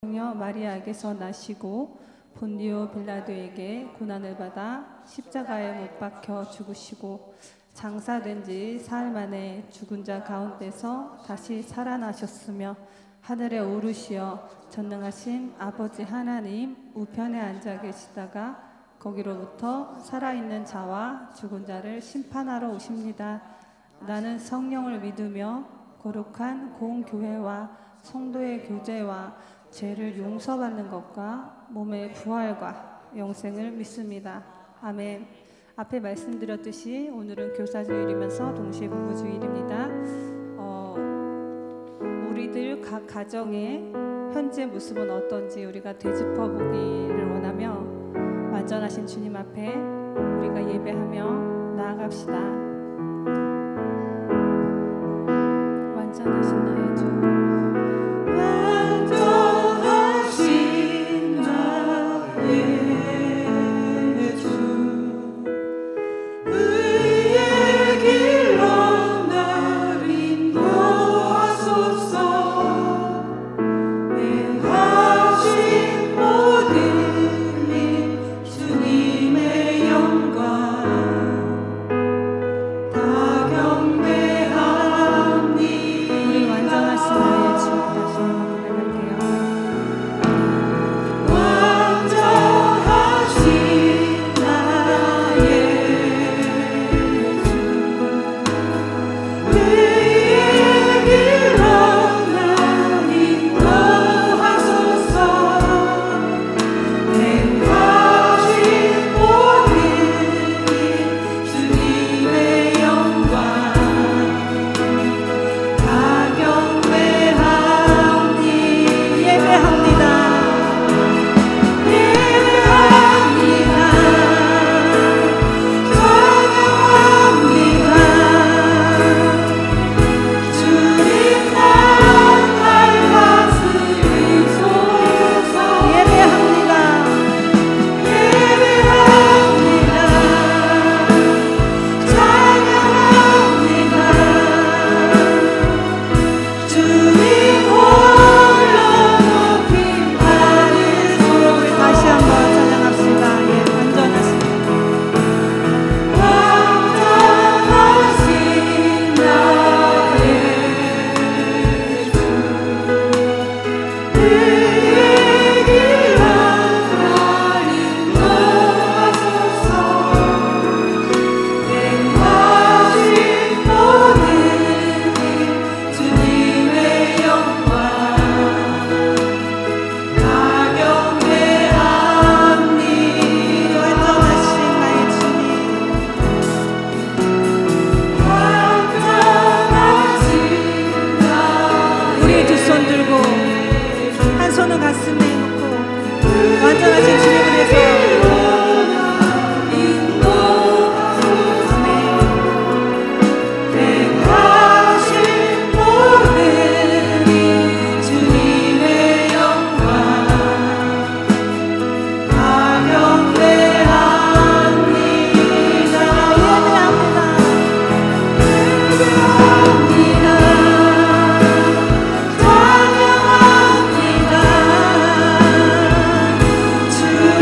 성녀 마리아에게서 나시고 본디오 빌라도에게 고난을 받아 십자가에 못 박혀 죽으시고 장사된 지 사흘 만에 죽은 자 가운데서 다시 살아나셨으며 하늘에 오르시어 전능하신 아버지 하나님 우편에 앉아 계시다가 거기로부터 살아있는 자와 죽은 자를 심판하러 오십니다. 나는 성령을 믿으며 거룩한 공교회와 성도의 교제와 죄를 용서받는 것과 몸의 부활과 영생을 믿습니다. 아멘. 앞에 말씀드렸듯이 오늘은 교사주일이면서 동시에 공부주일입니다. 우리들 각 가정의 현재 모습은 어떤지 우리가 되짚어보기를 원하며 완전하신 주님 앞에 우리가 예배하며 나아갑시다. 완전하신 나의 주,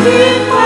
We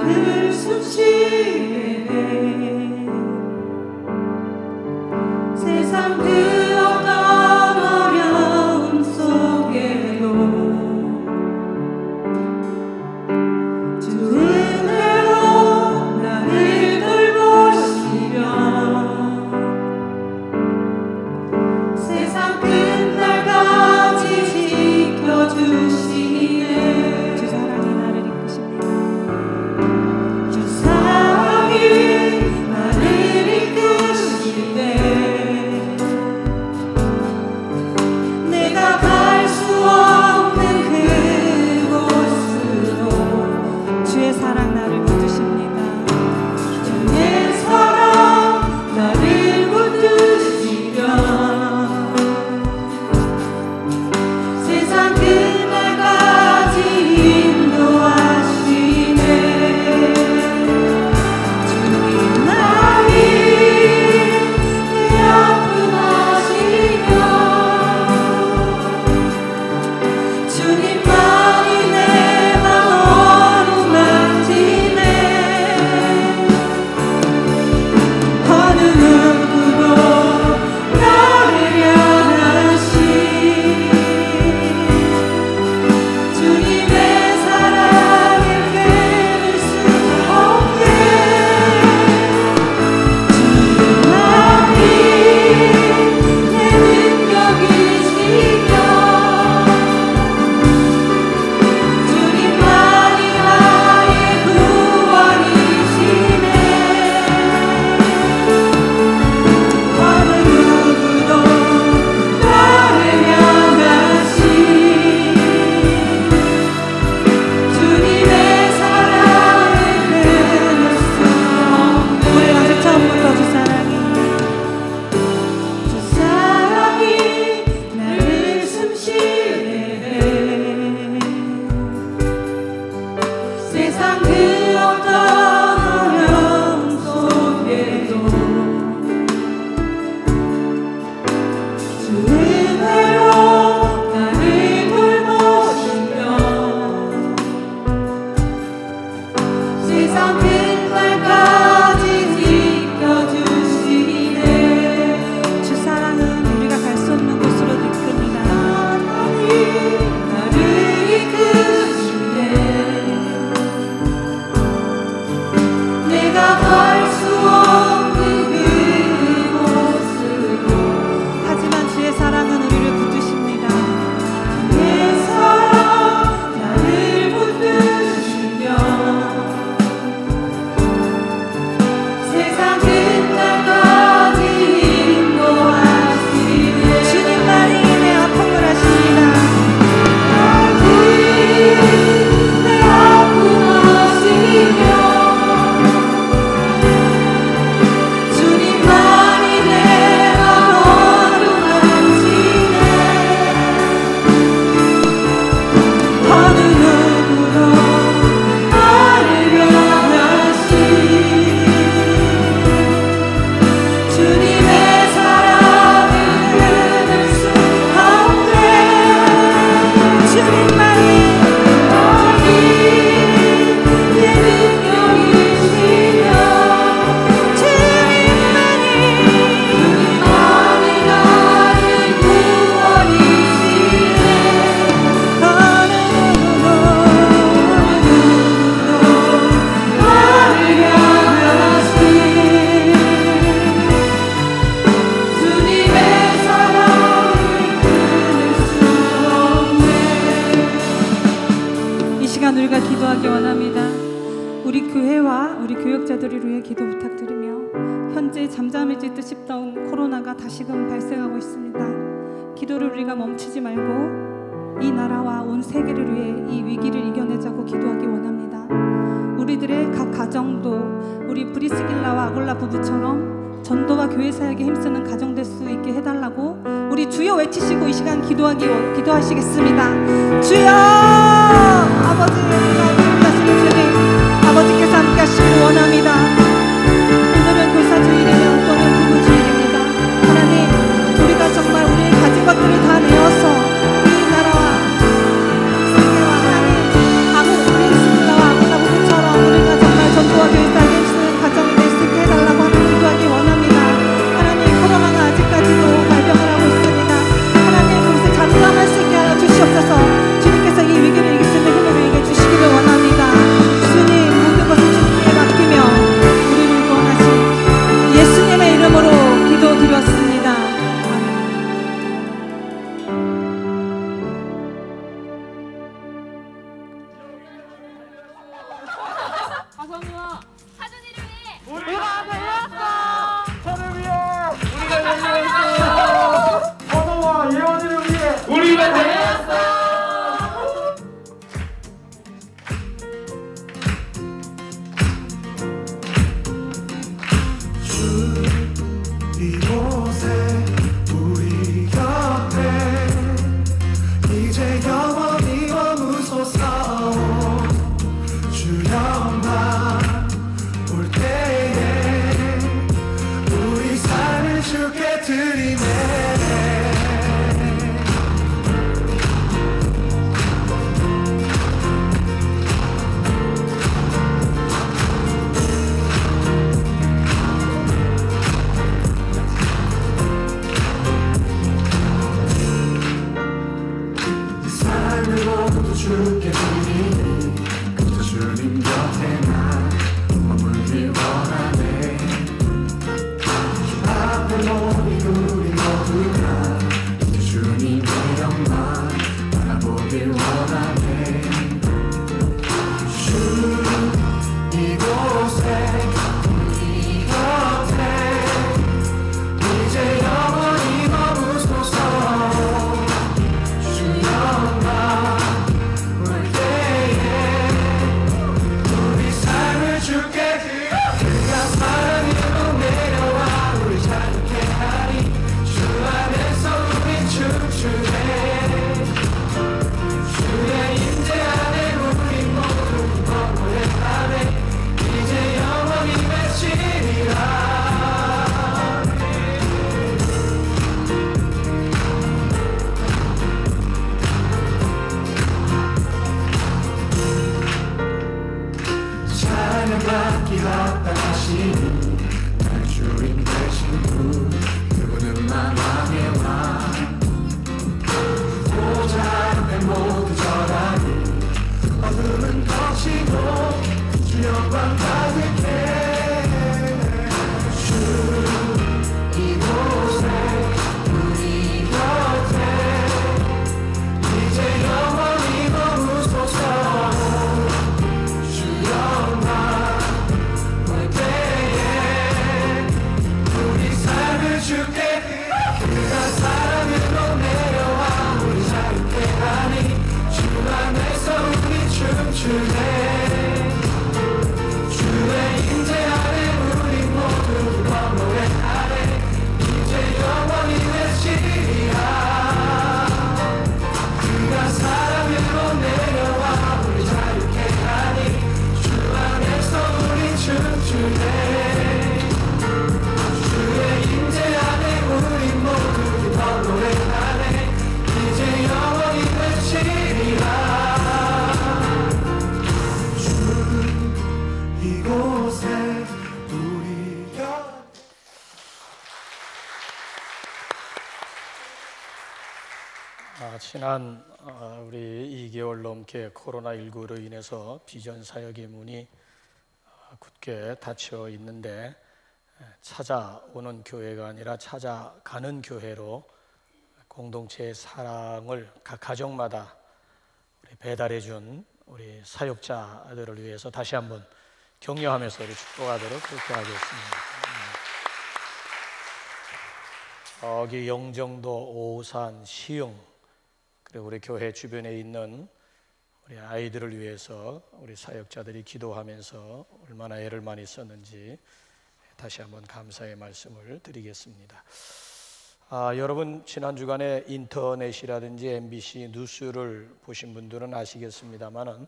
나를 숨쉬게 해. 세상 그 어떤 어려움 속에도 주 은혜로 나를 돌보시며 세상 끝날까지 지켜주시네. 주 사랑이 나를 이끄십니다. 주 사랑이 나를 이끄시네. 내가 갈 수 없는 그곳으로 주의 사랑 나를 붙드십니다. 주의 사랑 나를 붙드시며 세상 끝날까지 인도하시네. 주님만이 내 아픔하시며 주님만이 내 맘 어루만지네. 어느 누구도 나를 향하시 주님의 사랑을 끊을 수 없네. 주님만이 내 능력이시며 주님만이 나의 구원이시네. 어느 누구도 나를 향하시 주님의 사랑을 끊을 수 없네. 우리 다시 처음부터 주 사랑이 나를 숨쉬게 해. 세상 그 어떤 어려움 속에도 주 은혜로 나를 돌보시며 세상 끝날까지 지켜주시네. 주 사랑은 우리가 갈 수 없는 곳으로 이끕니다. 하나님 나를 이끄시네. 내가 갈 수 없는 그곳으로 하지만 주의 사랑은 우리를 붙드십니다. 내 사랑 나를 붙드시며 세상 끝날까지 인도하시네. 주님만이 내 아픔을 하십니다. 내 아픔하시며 주님만이 내 맘 어루만지네. 어느 누구도 나를 향하시 주님의 사랑을 끊을 수 없네. 주님만이 내 능력이시며 주님만이 나의 구원이시네. 어느 누구도 나를 향하시 주님의 사랑을 끊을 수 없네. 이 시간 우리가 기도하기 원합니다. 우리 교회와 우리 교역자들을 위해 기도 부탁드리며 현재 잠잠해질 듯 싶던 코로나가 다시금 발생하고 있습니다. 기도를 우리가 멈추지 말고 이 나라와 온 세계를 위해 이 위기를 이겨내자고 기도하기 원합니다. 우리들의 각 가정도 우리 브리스길라와 아골라 부부처럼 전도와 교회 사역에 힘쓰는 가정 될 수 있게 해달라고 우리 주여 외치시고 이 시간 기도하시겠습니다. 주여! 아버지, 우리가 주님 아버지께서 함께 하시길 원합니다. 오늘은 교사주일이며 또는 부부주일입니다. 하나님, 우리가 정말 우리의 가진 것들을 다 내어서 이 나라와 세계와 하나님 우리 스쿨라와 아구라 부부처럼 우리가 정말 사준이를 위해 우리가 달렸어. 저를 위해 우리가 달려왔어. 번호와 예원이를 위해 우리가 달려왔어. 이곳에 우리 곁에 이제 영원히 머무소서. 주여만 올 때에 우리 삶을 주께 드리네. 주께 드리니 그저 주님 곁에만 머물길 원하네. 주 앞에 모인 우리 모두가 이제 주님의 영광 바라보길 원하네. 주 이곳에 우리 곁에 이제 영원히 머무소서. 주 영광 주께 그가 사랑으로 내려와 우리 자유케 하리. 주 안에서 우리 춤추네. 주의 임재 안에 우리 모두 기뻐 노래하네. 이제 영원히 외치리라. 찬양받기 합당하시니 날 주인 되신 분 누구는 만왕의 왕. 보좌 앞에 모두 절하니 어둠은 거치고 주 영광 가득해. 주 이곳에 우리 곁에 이제 영원히 머무소서. 주께 그가 사랑으로 내려와 우리 자유케 하니. 주 안에서 우리 춤추네. 주의 임재 안에 우리 모두 기뻐 노래하네. 이제 영원히 외치리라. 그가 사랑으로 내려와 우리 자유케 하니. 주 안에서 우리 춤추네. 주의 임재 안에 우리 모두 기뻐 노래하네. 이제 영원히 외치리라. 주 이곳에 우리 곁. 지난 우리 2개월 넘게 코로나19로 인해서 비전 사역의 문이 굳게 닫혀 있는데, 찾아오는 교회가 아니라 찾아가는 교회로 공동체의 사랑을 각 가정마다 우리 배달해준 우리 사역자들을 위해서 다시 한번 격려하면서 우리 축복하도록 그렇게 하겠습니다. 저기 영정도, 오산, 시흥, 그리고 우리 교회 주변에 있는 우리 아이들을 위해서 우리 사역자들이 기도하면서 얼마나 애를 많이 썼는지 다시 한번 감사의 말씀을 드리겠습니다. 여러분 지난 주간에 인터넷이라든지 MBC 뉴스를 보신 분들은 아시겠습니다만은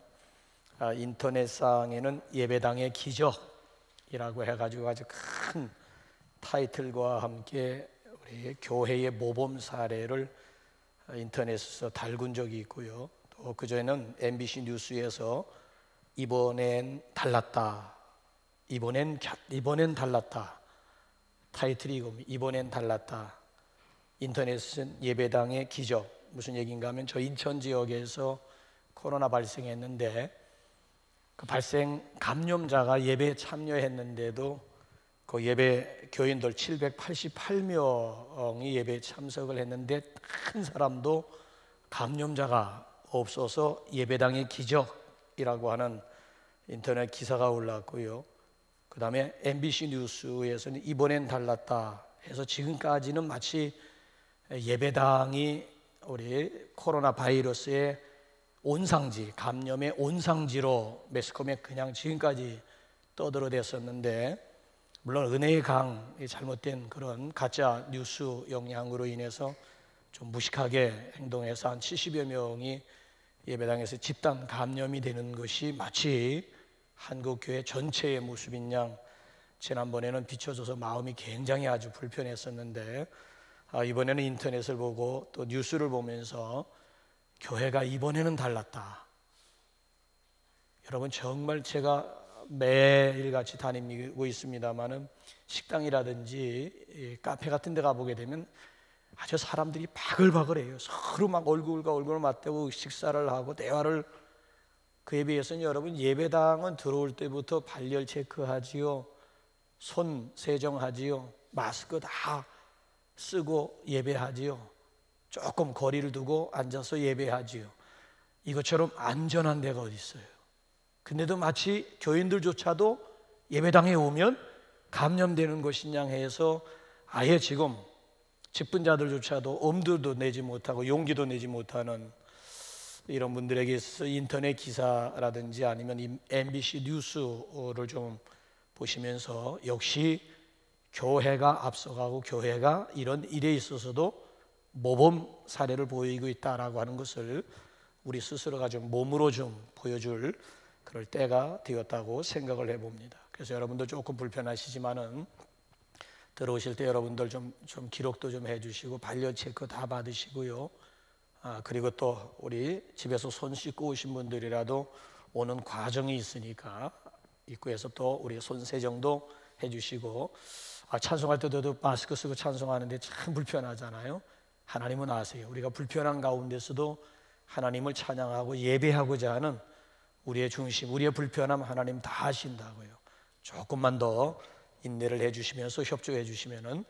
인터넷상에는 예배당의 기적이라고 해가지고 아주 큰 타이틀과 함께 우리 교회의 모범 사례를 인터넷에서 달군 적이 있고요. 또 그전에는 MBC 뉴스에서 이번엔 달랐다. 이번엔 달랐다. 타이틀이 이겁니다. 이번엔 달랐다. 인터넷은 예배당의 기적. 무슨 얘기인가 하면 저 인천 지역에서 코로나 발생했는데 그 발생 감염자가 예배에 참여했는데도 그 예배 교인들 788명이 예배에 참석을 했는데 한 사람도 감염자가 없어서 예배당의 기적이라고 하는 인터넷 기사가 올라왔고요. 그 다음에 MBC 뉴스에서는 이번엔 달랐다 해서 지금까지는 마치 예배당이 우리 코로나 바이러스의 온상지, 감염의 온상지로 매스컴에 그냥 지금까지 떠들어댔었는데, 물론 은혜의 강이 잘못된 그런 가짜 뉴스 영향으로 인해서 좀 무식하게 행동해서 한 70여 명이 예배당에서 집단 감염이 되는 것이 마치 한국교회 전체의 모습인 양 지난번에는 비춰져서 마음이 굉장히 아주 불편했었는데, 이번에는 인터넷을 보고 또 뉴스를 보면서 교회가 이번에는 달랐다. 여러분, 정말 제가 매일같이 다니고 있습니다마는 식당이라든지 카페 같은 데 가보게 되면 아주 사람들이 바글바글해요. 서로 막 얼굴과 얼굴을 맞대고 식사를 하고 대화를. 그에 비해서는 여러분, 예배당은 들어올 때부터 발열 체크하지요, 손 세정하지요, 마스크 다 쓰고 예배하지요, 조금 거리를 두고 앉아서 예배하지요. 이것처럼 안전한 데가 어디 있어요? 근데도 마치 교인들조차도 예배당에 오면 감염되는 것이냐 해서 아예 지금 직분자들조차도 엄두도 내지 못하고 용기도 내지 못하는 이런 분들에게 있어서 인터넷 기사라든지 아니면 MBC 뉴스를 좀 보시면서 역시 교회가 앞서가고 교회가 이런 일에 있어서도 모범 사례를 보이고 있다라고 하는 것을 우리 스스로가 좀 몸으로 좀 보여줄 그럴 때가 되었다고 생각을 해봅니다. 그래서 여러분들 조금 불편하시지만은 들어오실 때 여러분들 좀 기록도 좀 해주시고 발열 체크 다 받으시고요. 그리고 또 우리 집에서 손 씻고 오신 분들이라도 오는 과정이 있으니까 입구에서 또 우리 손 세정도 해주시고, 찬송할 때도 마스크 쓰고 찬송하는데 참 불편하잖아요. 하나님은 아세요. 우리가 불편한 가운데서도 하나님을 찬양하고 예배하고자 하는 우리의 중심, 우리의 불편함 하나님 다 아신다고요. 조금만 더 인내를 해주시면서 협조해 주시면은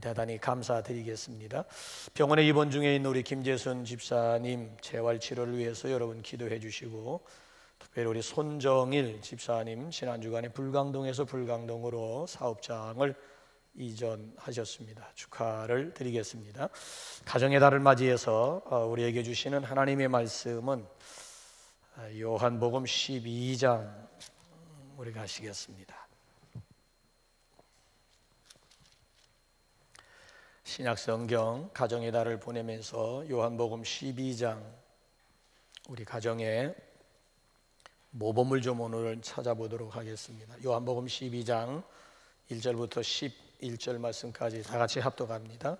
대단히 감사드리겠습니다. 병원에 입원 중에 있는 우리 김재순 집사님 재활 치료를 위해서 여러분 기도해 주시고, 특별히 우리 손정일 집사님 지난 주간에 불광동에서 불광동으로 사업장을 이전하셨습니다. 축하를 드리겠습니다. 가정의 달을 맞이해서 우리에게 주시는 하나님의 말씀은 요한복음 12장 우리가 하시겠습니다. 신약성경 가정의 달을 보내면서 요한복음 12장 우리 가정의 모범을 좀 오늘 찾아보도록 하겠습니다. 요한복음 12장 1절부터 11절 말씀까지 다 같이 합독합니다.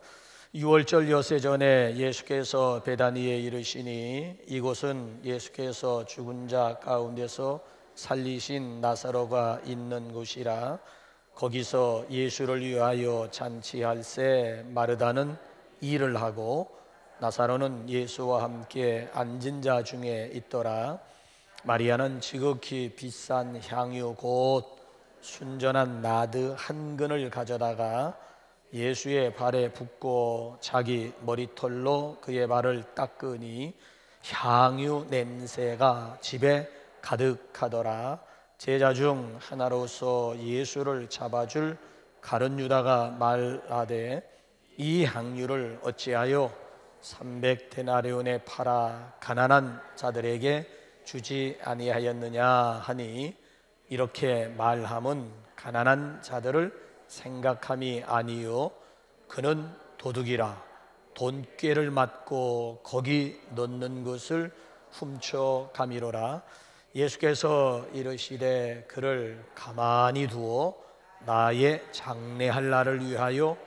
6월절 엿새 전에 예수께서 베다니에 이르시니 이곳은 예수께서 죽은 자 가운데서 살리신 나사로가 있는 곳이라. 거기서 예수를 위하여 잔치할새 마르다는 일을 하고 나사로는 예수와 함께 앉은 자 중에 있더라. 마리아는 지극히 비싼 향유 곧 순전한 나드 한 근을 가져다가 예수의 발에 붓고 자기 머리털로 그의 발을 닦으니 향유 냄새가 집에 가득하더라. 제자 중 하나로서 예수를 잡아줄 가룟 유다가 말하되 이 향유를 어찌하여 300데나리온에 팔아 가난한 자들에게 주지 아니하였느냐 하니, 이렇게 말함은 가난한 자들을 생각함이 아니요 그는 도둑이라 돈꾀를 맞고 거기 넣는 것을 훔쳐가미로라. 예수께서 이르시되 그를 가만히 두어 나의 장례할 날을 위하여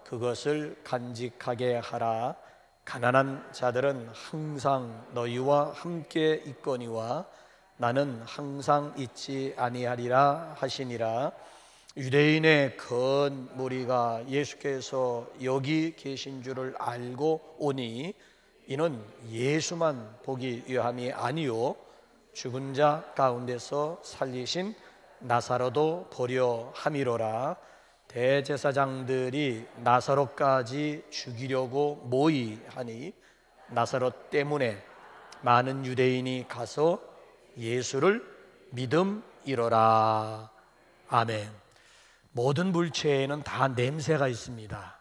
그것을 간직하게 하라. 가난한 자들은 항상 너희와 함께 있거니와 나는 항상 있지 아니하리라 하시니라. 유대인의 큰 무리가 예수께서 여기 계신 줄을 알고 오니 이는 예수만 보기 위함이 아니요 죽은 자 가운데서 살리신 나사로도 보려 함이로라. 대제사장들이 나사로까지 죽이려고 모의하니 나사로 때문에 많은 유대인이 가서 예수를 믿음이로라. 아멘. 모든 물체에는 다 냄새가 있습니다.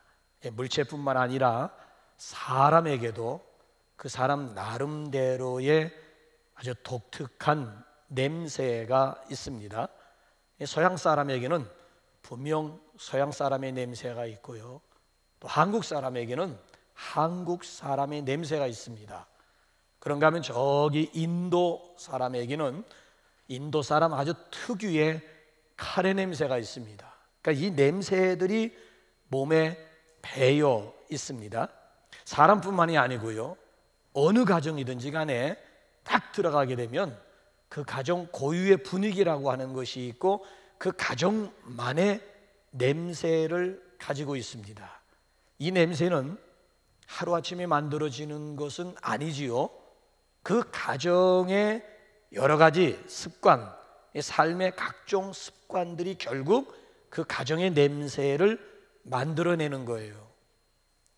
물체뿐만 아니라 사람에게도 그 사람 나름대로의 아주 독특한 냄새가 있습니다. 서양 사람에게는 분명 서양 사람의 냄새가 있고요, 또 한국 사람에게는 한국 사람의 냄새가 있습니다. 그런가 하면 저기 인도 사람에게는 인도 사람 아주 특유의 카레 냄새가 있습니다. 그러니까 이 냄새들이 몸에 배어 있습니다. 사람뿐만이 아니고요, 어느 가정이든지 간에 딱 들어가게 되면 그 가정 고유의 분위기라고 하는 것이 있고 그 가정만의 냄새를 가지고 있습니다. 이 냄새는 하루아침에 만들어지는 것은 아니지요. 그 가정의 여러 가지 습관, 삶의 각종 습관들이 결국 그 가정의 냄새를 만들어내는 거예요.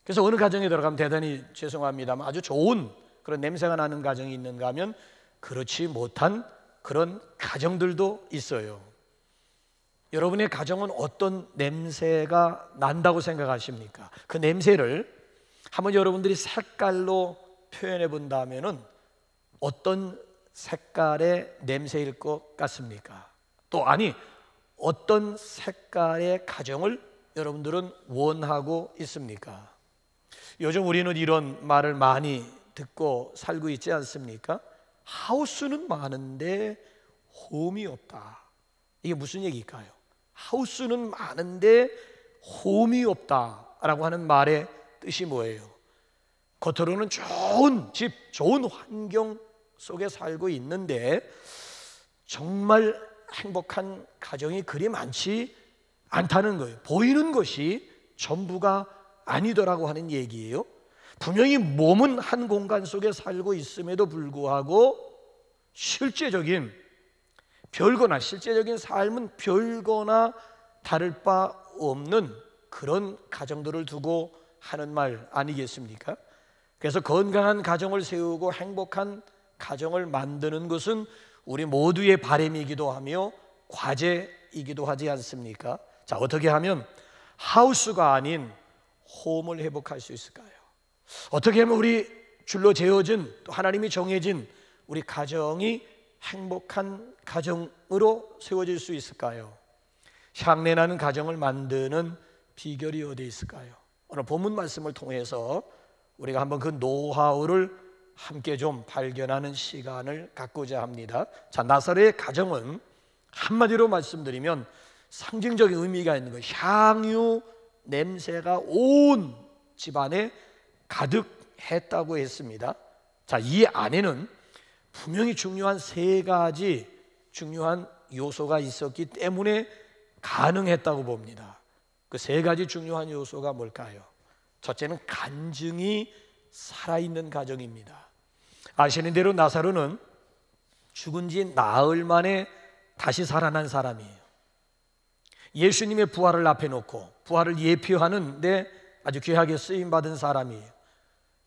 그래서 어느 가정에 들어가면 대단히 죄송합니다만 아주 좋은 그런 냄새가 나는 가정이 있는가 하면 그렇지 못한 그런 가정들도 있어요. 여러분의 가정은 어떤 냄새가 난다고 생각하십니까? 그 냄새를 한번 여러분들이 색깔로 표현해 본다면은 어떤 색깔의 냄새일 것 같습니까? 또 아니, 어떤 색깔의 가정을 여러분들은 원하고 있습니까? 요즘 우리는 이런 말을 많이 듣고 살고 있지 않습니까? 하우스는 많은데 홈이 없다. 이게 무슨 얘기일까요? 하우스는 많은데 홈이 없다라고 하는 말의 뜻이 뭐예요? 겉으로는 좋은 집, 좋은 환경 속에 살고 있는데 정말 행복한 가정이 그리 많지 않다는 거예요. 보이는 것이 전부가 아니더라고 하는 얘기예요. 분명히 몸은 한 공간 속에 살고 있음에도 불구하고 실제적인 삶은 별거나 다를 바 없는 그런 가정들을 두고 하는 말 아니겠습니까? 그래서 건강한 가정을 세우고 행복한 가정을 만드는 것은 우리 모두의 바람이기도 하며 과제이기도 하지 않습니까? 자, 어떻게 하면 하우스가 아닌 홈을 회복할 수 있을까요? 어떻게 하면 우리 줄로 재어진, 또 하나님이 정해진 우리 가정이 행복한 가정으로 세워질 수 있을까요? 향내나는 가정을 만드는 비결이 어디에 있을까요? 오늘 본문 말씀을 통해서 우리가 한번 그 노하우를 함께 좀 발견하는 시간을 갖고자 합니다. 자, 나사로의 가정은 한마디로 말씀드리면 상징적인 의미가 있는 거예요. 향유 냄새가 온 집안에 가득했다고 했습니다. 자, 이 안에는 분명히 중요한 세 가지 중요한 요소가 있었기 때문에 가능했다고 봅니다. 그 세 가지 중요한 요소가 뭘까요? 첫째는 간증이 살아있는 가정입니다. 아시는 대로 나사로는 죽은 지 나흘 만에 다시 살아난 사람이에요. 예수님의 부활을 앞에 놓고 부활을 예표하는데 아주 귀하게 쓰임받은 사람이에요.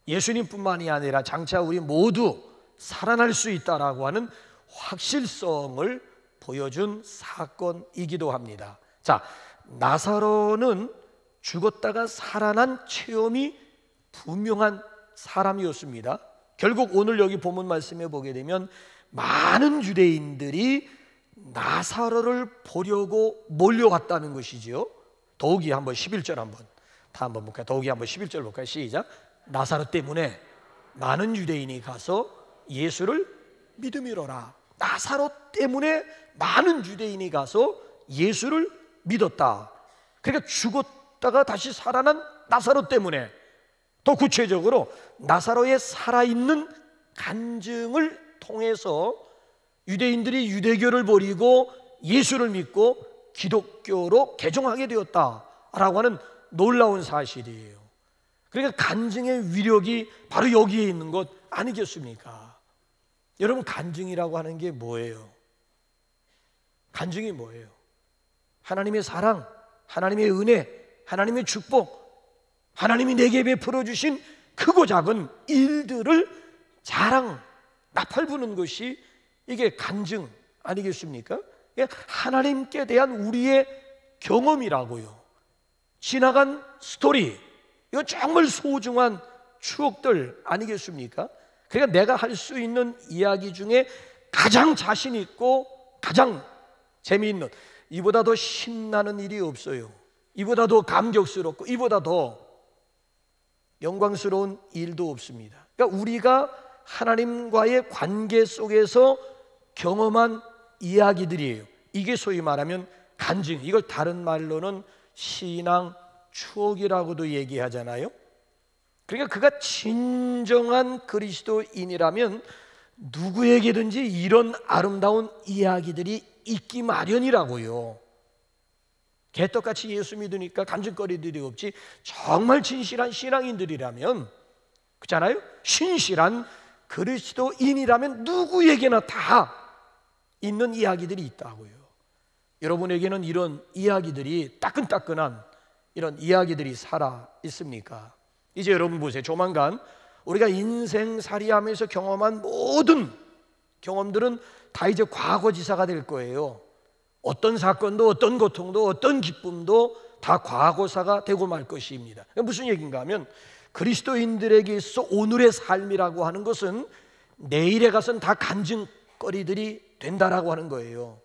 예수님뿐만이 아니라 장차 우리 모두 살아날 수 있다라고 하는 확실성을 보여준 사건이기도 합니다. 자, 나사로는 죽었다가 살아난 체험이 분명한 사람이었습니다. 결국 오늘 여기 본문 말씀에 보게 되면 많은 유대인들이 나사로를 보려고 몰려왔다는 것이지요. 더욱이 한번 11절 한번 볼까요? 더욱이 한번 11절 볼까요? 시작. 나사로 때문에 많은 유대인이 가서 예수를 믿음이로라. 나사로 때문에 많은 유대인이 가서 예수를 믿었다. 그러니까 죽었다가 다시 살아난 나사로 때문에, 더 구체적으로 나사로의 살아있는 간증을 통해서 유대인들이 유대교를 버리고 예수를 믿고 기독교로 개종하게 되었다라고 하는 놀라운 사실이에요. 그러니까 간증의 위력이 바로 여기에 있는 것 아니겠습니까? 여러분, 간증이라고 하는 게 뭐예요? 간증이 뭐예요? 하나님의 사랑, 하나님의 은혜, 하나님의 축복, 하나님이 내게 베풀어 주신 크고 작은 일들을 자랑, 나팔 부는 것이 이게 간증 아니겠습니까? 하나님께 대한 우리의 경험이라고요. 지나간 스토리, 이거 정말 소중한 추억들 아니겠습니까? 그러니까 내가 할 수 있는 이야기 중에 가장 자신 있고 가장 재미있는, 이보다 더 신나는 일이 없어요. 이보다 더 감격스럽고 이보다 더 영광스러운 일도 없습니다. 그러니까 우리가 하나님과의 관계 속에서 경험한 이야기들이에요. 이게 소위 말하면 간증, 이걸 다른 말로는 신앙 추억이라고도 얘기하잖아요. 그러니까 그가 진정한 그리스도인이라면 누구에게든지 이런 아름다운 이야기들이 있기 마련이라고요. 개떡같이 예수 믿으니까 간증거리들이 없지, 정말 진실한 신앙인들이라면, 그렇잖아요? 신실한 그리스도인이라면 누구에게나 다 있는 이야기들이 있다고요. 여러분에게는 이런 이야기들이, 따끈따끈한 이런 이야기들이 살아 있습니까? 이제 여러분 보세요. 조만간 우리가 인생살이하면서 경험한 모든 경험들은 다 이제 과거지사가 될 거예요. 어떤 사건도, 어떤 고통도, 어떤 기쁨도 다 과거사가 되고 말 것입니다. 무슨 얘기인가 하면, 그리스도인들에게 있어 오늘의 삶이라고 하는 것은 내일에 가서는 다 간증거리들이 된다라고 하는 거예요.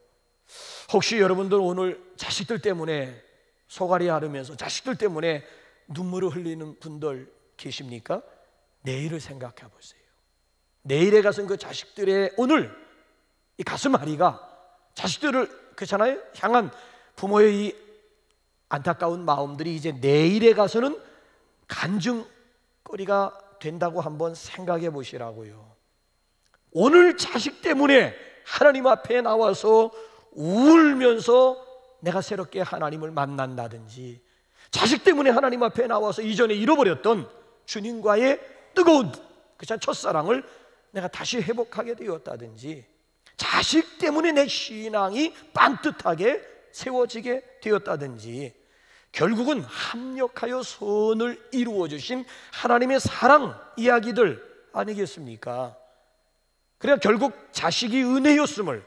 혹시 여러분들 오늘 자식들 때문에 소갈이 앓으면서 자식들 때문에 눈물을 흘리는 분들 계십니까? 내일을 생각해 보세요. 내일에 가서는 그 자식들의 오늘 이 가슴앓이가 자식들을, 그렇잖아요? 향한 부모의 이 안타까운 마음들이 이제 내일에 가서는 간증거리가 된다고 한번 생각해 보시라고요. 오늘 자식 때문에 하나님 앞에 나와서 울면서 내가 새롭게 하나님을 만난다든지, 자식 때문에 하나님 앞에 나와서 이전에 잃어버렸던 주님과의 뜨거운 그 첫사랑을 내가 다시 회복하게 되었다든지, 자식 때문에 내 신앙이 반듯하게 세워지게 되었다든지, 결국은 합력하여 선을 이루어 주신 하나님의 사랑 이야기들 아니겠습니까? 그러니까 결국 자식이 은혜였음을,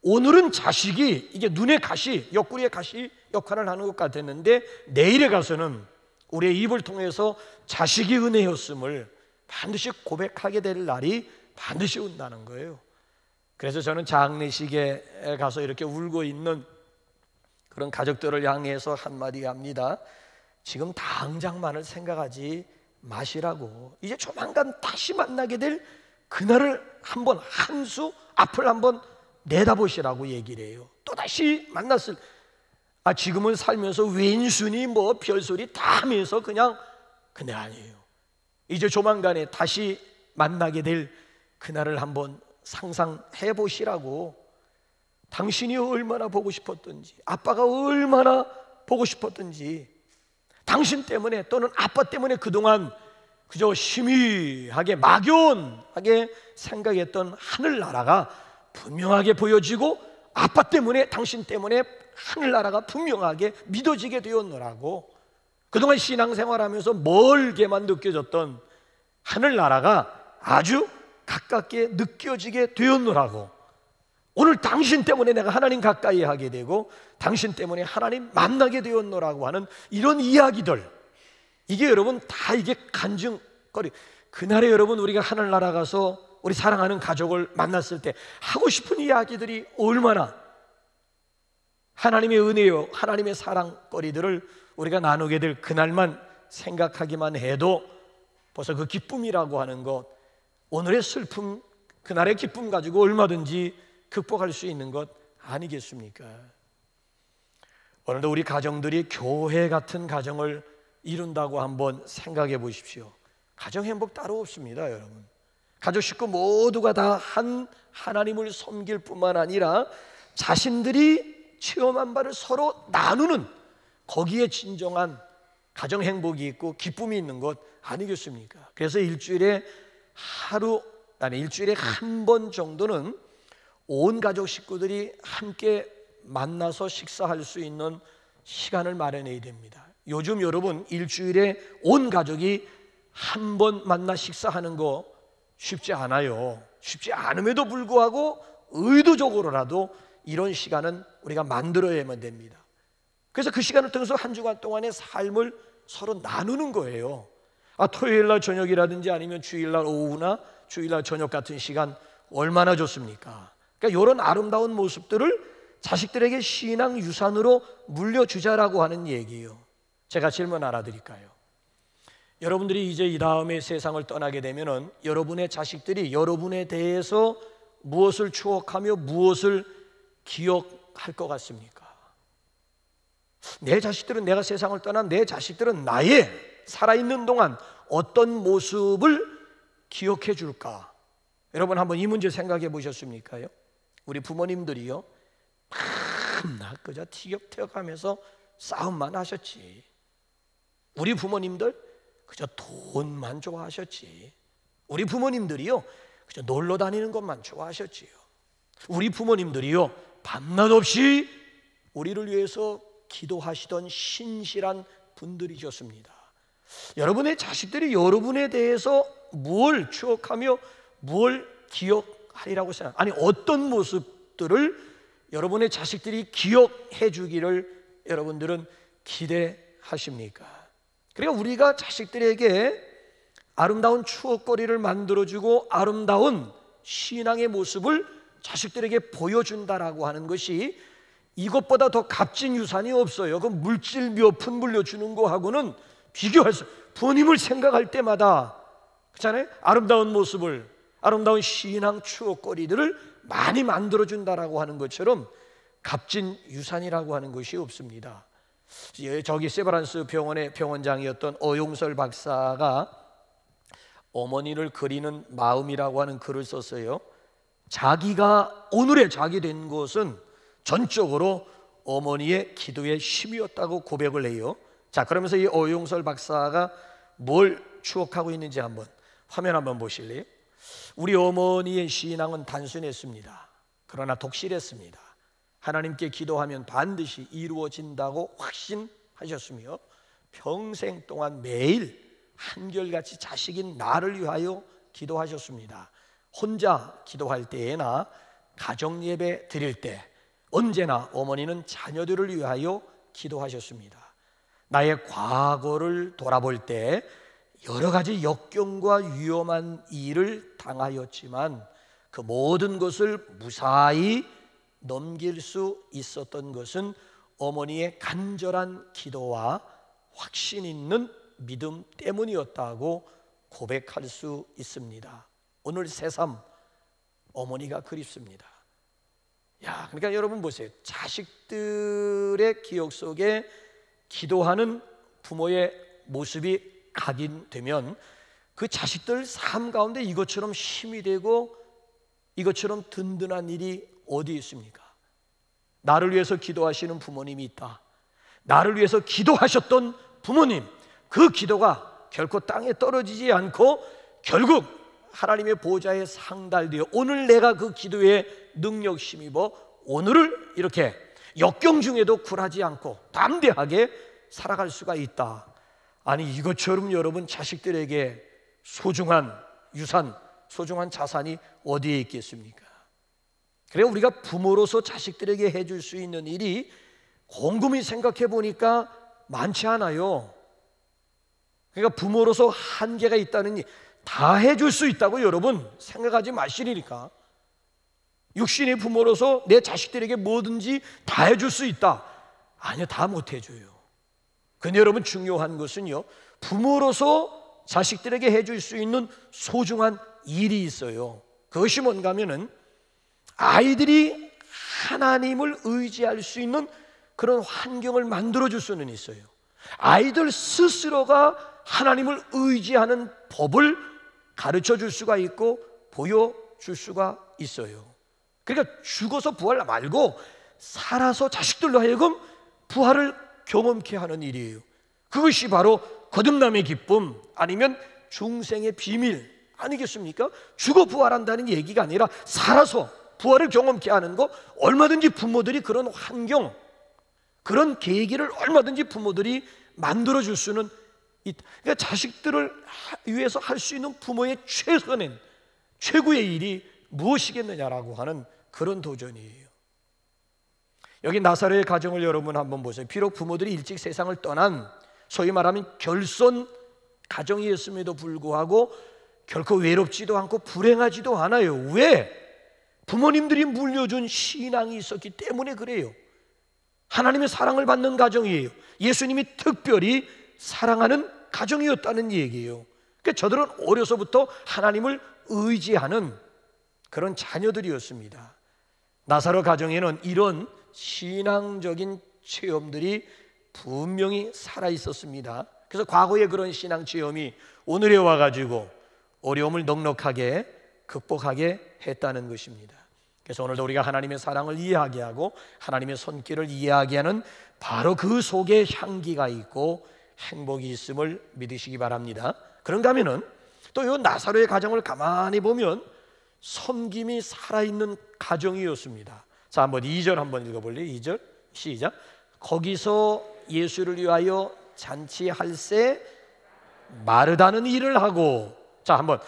오늘은 자식이 이게 눈의 가시, 옆구리의 가시 역할을 하는 것 같았는데, 내일에 가서는 우리의 입을 통해서 자식이 은혜였음을 반드시 고백하게 될 날이 반드시 온다는 거예요. 그래서 저는 장례식에 가서 이렇게 울고 있는 그런 가족들을 향해서 한마디 합니다. 지금 당장만을 생각하지 마시라고. 이제 조만간 다시 만나게 될 그날을 한번, 한 수 앞을 한번 내다보시라고 얘기를 해요. 또다시 만났을, 지금은 살면서 왼순이 뭐 별소리 다 하면서 그냥, 근데 아니에요. 이제 조만간에 다시 만나게 될 그날을 한번 상상해 보시라고. 당신이 얼마나 보고 싶었던지, 아빠가 얼마나 보고 싶었던지, 당신 때문에 또는 아빠 때문에 그동안 그저 희미하게 막연하게 생각했던 하늘나라가 분명하게 보여지고, 아빠 때문에, 당신 때문에 하늘나라가 분명하게 믿어지게 되었노라고. 그동안 신앙생활하면서 멀게만 느껴졌던 하늘나라가 아주 가깝게 느껴지게 되었노라고. 오늘 당신 때문에 내가 하나님 가까이 하게 되고, 당신 때문에 하나님 만나게 되었노라고 하는 이런 이야기들, 이게 여러분 다 이게 간증거리. 그날에 여러분 우리가 하늘나라 가서 우리 사랑하는 가족을 만났을 때 하고 싶은 이야기들이 얼마나, 하나님의 은혜요, 하나님의 사랑거리들을 우리가 나누게 될 그날만 생각하기만 해도 벌써 그 기쁨이라고 하는 것, 오늘의 슬픔, 그날의 기쁨 가지고 얼마든지 극복할 수 있는 것 아니겠습니까? 오늘도 우리 가정들이 교회 같은 가정을 이룬다고 한번 생각해 보십시오. 가정 행복 따로 없습니다, 여러분. 가족 식구 모두가 다 한 하나님을 섬길 뿐만 아니라 자신들이 체험한 바를 서로 나누는, 거기에 진정한 가정 행복이 있고 기쁨이 있는 것 아니겠습니까? 그래서 일주일에 한 번 정도는 온 가족 식구들이 함께 만나서 식사할 수 있는 시간을 마련해야 됩니다. 요즘 여러분 일주일에 온 가족이 한 번 만나 식사하는 거 쉽지 않아요. 쉽지 않음에도 불구하고 의도적으로라도 이런 시간은 우리가 만들어야만 됩니다. 그래서 그 시간을 통해서 한 주간 동안의 삶을 서로 나누는 거예요. 토요일날 저녁이라든지 아니면 주일날 오후나 주일날 저녁 같은 시간 얼마나 좋습니까? 그러니까 이런 아름다운 모습들을 자식들에게 신앙 유산으로 물려주자라고 하는 얘기예요. 제가 질문 하나 드릴까요? 여러분들이 이제 이 다음에 세상을 떠나게 되면은 여러분의 자식들이 여러분에 대해서 무엇을 추억하며 무엇을 기억할 것 같습니까? 내 자식들은, 내가 세상을 떠난 내 자식들은 나의 살아있는 동안 어떤 모습을 기억해 줄까? 여러분 한번 이 문제 생각해 보셨습니까요? 우리 부모님들이요, 나 그저 티격태격하면서 싸움만 하셨지. 우리 부모님들 그저 돈만 좋아하셨지. 우리 부모님들이요, 그저 놀러 다니는 것만 좋아하셨지요. 우리 부모님들이요, 밤낮 없이 우리를 위해서 기도하시던 신실한 분들이셨습니다. 여러분의 자식들이 여러분에 대해서 뭘 추억하며 뭘 기억하리라고 아니 어떤 모습들을 여러분의 자식들이 기억해 주기를 여러분들은 기대하십니까? 그러니까 우리가 자식들에게 아름다운 추억거리를 만들어주고 아름다운 신앙의 모습을 자식들에게 보여준다라고 하는 것이 이것보다 더 값진 유산이 없어요. 그 물질 몇 푼 물려주는 거하고는 비교할 수, 부모님을 생각할 때마다 그렇잖아요? 아름다운 모습을, 아름다운 신앙 추억거리들을 많이 만들어준다라고 하는 것처럼 값진 유산이라고 하는 것이 없습니다. 저기 세브란스 병원의 병원장이었던 어용설 박사가 어머니를 그리는 마음이라고 하는 글을 썼어요. 자기가 오늘의 자기 된 것은 전적으로 어머니의 기도의 힘이었다고 고백을 해요. 자, 그러면서 이 어용설 박사가 뭘 추억하고 있는지 한번 화면 한번 보실래요? 우리 어머니의 신앙은 단순했습니다. 그러나 독실했습니다. 하나님께 기도하면 반드시 이루어진다고 확신하셨으며 평생 동안 매일 한결같이 자식인 나를 위하여 기도하셨습니다. 혼자 기도할 때나 가정 예배 드릴 때 언제나 어머니는 자녀들을 위하여 기도하셨습니다. 나의 과거를 돌아볼 때 여러 가지 역경과 위험한 일을 당하였지만 그 모든 것을 무사히 넘길 수 있었던 것은 어머니의 간절한 기도와 확신 있는 믿음 때문이었다고 고백할 수 있습니다. 오늘 새삼 어머니가 그립습니다. 야, 그러니까 여러분 보세요. 자식들의 기억 속에 기도하는 부모의 모습이 각인되면 그 자식들 삶 가운데 이것처럼 힘이 되고 이것처럼 든든한 일이 어디 있습니까? 나를 위해서 기도하시는 부모님이 있다. 나를 위해서 기도하셨던 부모님, 그 기도가 결코 땅에 떨어지지 않고 결국 하나님의 보좌에 상달되어 오늘 내가 그 기도에 능력 힘입어 오늘을 이렇게 역경 중에도 굴하지 않고 담대하게 살아갈 수가 있다. 아니 이것처럼 여러분 자식들에게 소중한 유산, 소중한 자산이 어디에 있겠습니까? 그래 우리가 부모로서 자식들에게 해줄 수 있는 일이 곰곰이 생각해 보니까 많지 않아요. 그러니까 부모로서 한계가 있다는 일, 다 해줄 수 있다고 여러분 생각하지 마시니까. 육신의 부모로서 내 자식들에게 뭐든지 다 해줄 수 있다. 아니요, 다 못 해줘요. 근데 여러분 중요한 것은요, 부모로서 자식들에게 해줄 수 있는 소중한 일이 있어요. 그것이 뭔가 하면은 아이들이 하나님을 의지할 수 있는 그런 환경을 만들어줄 수는 있어요. 아이들 스스로가 하나님을 의지하는 법을 가르쳐 줄 수가 있고 보여줄 수가 있어요. 그러니까 죽어서 부활 말고 살아서 자식들로 하여금 부활을 경험케 하는 일이에요. 그것이 바로 거듭남의 기쁨 아니면 중생의 비밀 아니겠습니까? 죽어 부활한다는 얘기가 아니라 살아서 부활을 경험케 하는 거, 얼마든지 부모들이 그런 환경, 그런 계기를 얼마든지 부모들이 만들어줄 수는 있다. 그러니까 자식들을 위해서 할 수 있는 부모의 최선의 최고의 일이 무엇이겠느냐라고 하는 그런 도전이에요. 여기 나사로의 가정을 여러분 한번 보세요. 비록 부모들이 일찍 세상을 떠난 소위 말하면 결손 가정이었음에도 불구하고 결코 외롭지도 않고 불행하지도 않아요. 왜? 부모님들이 물려준 신앙이 있었기 때문에 그래요. 하나님의 사랑을 받는 가정이에요. 예수님이 특별히 사랑하는 가정이었다는 얘기예요. 그러니까 저들은 어려서부터 하나님을 의지하는 그런 자녀들이었습니다. 나사로 가정에는 이런 신앙적인 체험들이 분명히 살아 있었습니다. 그래서 과거의 그런 신앙 체험이 오늘에 와가지고 어려움을 넉넉하게 극복하게 했다는 것입니다. 그래서 오늘도 우리가 하나님의 사랑을 이해하게 하고 하나님의 손길을 이해하게 하는 바로 그 속에 향기가 있고 행복이 있음을 믿으시기 바랍니다. 그런가 하면은 또 이 나사로의 가정을 가만히 보면 섬김이 살아있는 가정이었습니다. 자, 한번 2절 한번 읽어볼래요? 2절 시작. 거기서 예수를 위하여 잔치할세 마르다는 일을 하고. 자, 한번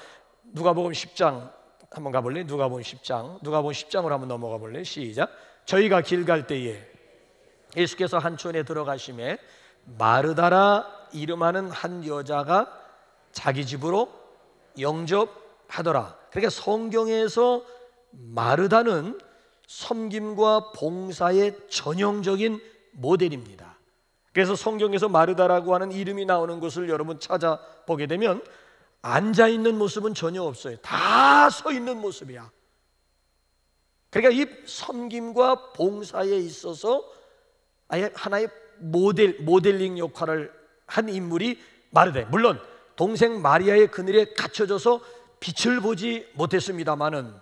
누가복음 10장 한번 가볼래요? 누가복음 10장으로 한번 넘어가 볼래요? 시작. 저희가 길 갈 때에 예수께서 한 촌에 들어가심에 마르다라 이름하는 한 여자가 자기 집으로 영접하더라. 그러니까 성경에서 마르다는 섬김과 봉사의 전형적인 모델입니다. 그래서 성경에서 마르다라고 하는 이름이 나오는 것을 여러분 찾아보게 되면 앉아있는 모습은 전혀 없어요. 다 서 있는 모습이야. 그러니까 이 섬김과 봉사에 있어서 아예 하나의 모델링 역할을 한 인물이 마르다. 물론 동생 마리아의 그늘에 갇혀져서 빛을 보지 못했습니다마는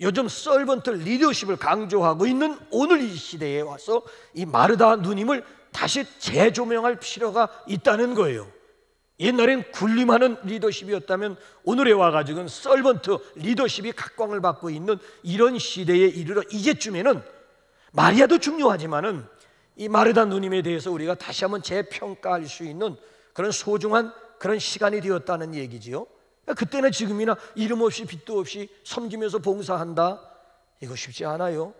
요즘 서번트 리더십을 강조하고 있는 오늘 이 시대에 와서 이 마르다 누님을 다시 재조명할 필요가 있다는 거예요. 옛날엔 군림하는 리더십이었다면 오늘에 와가지고는 서번트 리더십이 각광을 받고 있는 이런 시대에 이르러 이제쯤에는 마리아도 중요하지만은 이 마르다 누님에 대해서 우리가 다시 한번 재평가할 수 있는 그런 소중한 그런 시간이 되었다는 얘기지요. 그때나 지금이나 이름 없이 빛도 없이 섬기면서 봉사한다, 이거 쉽지 않아요.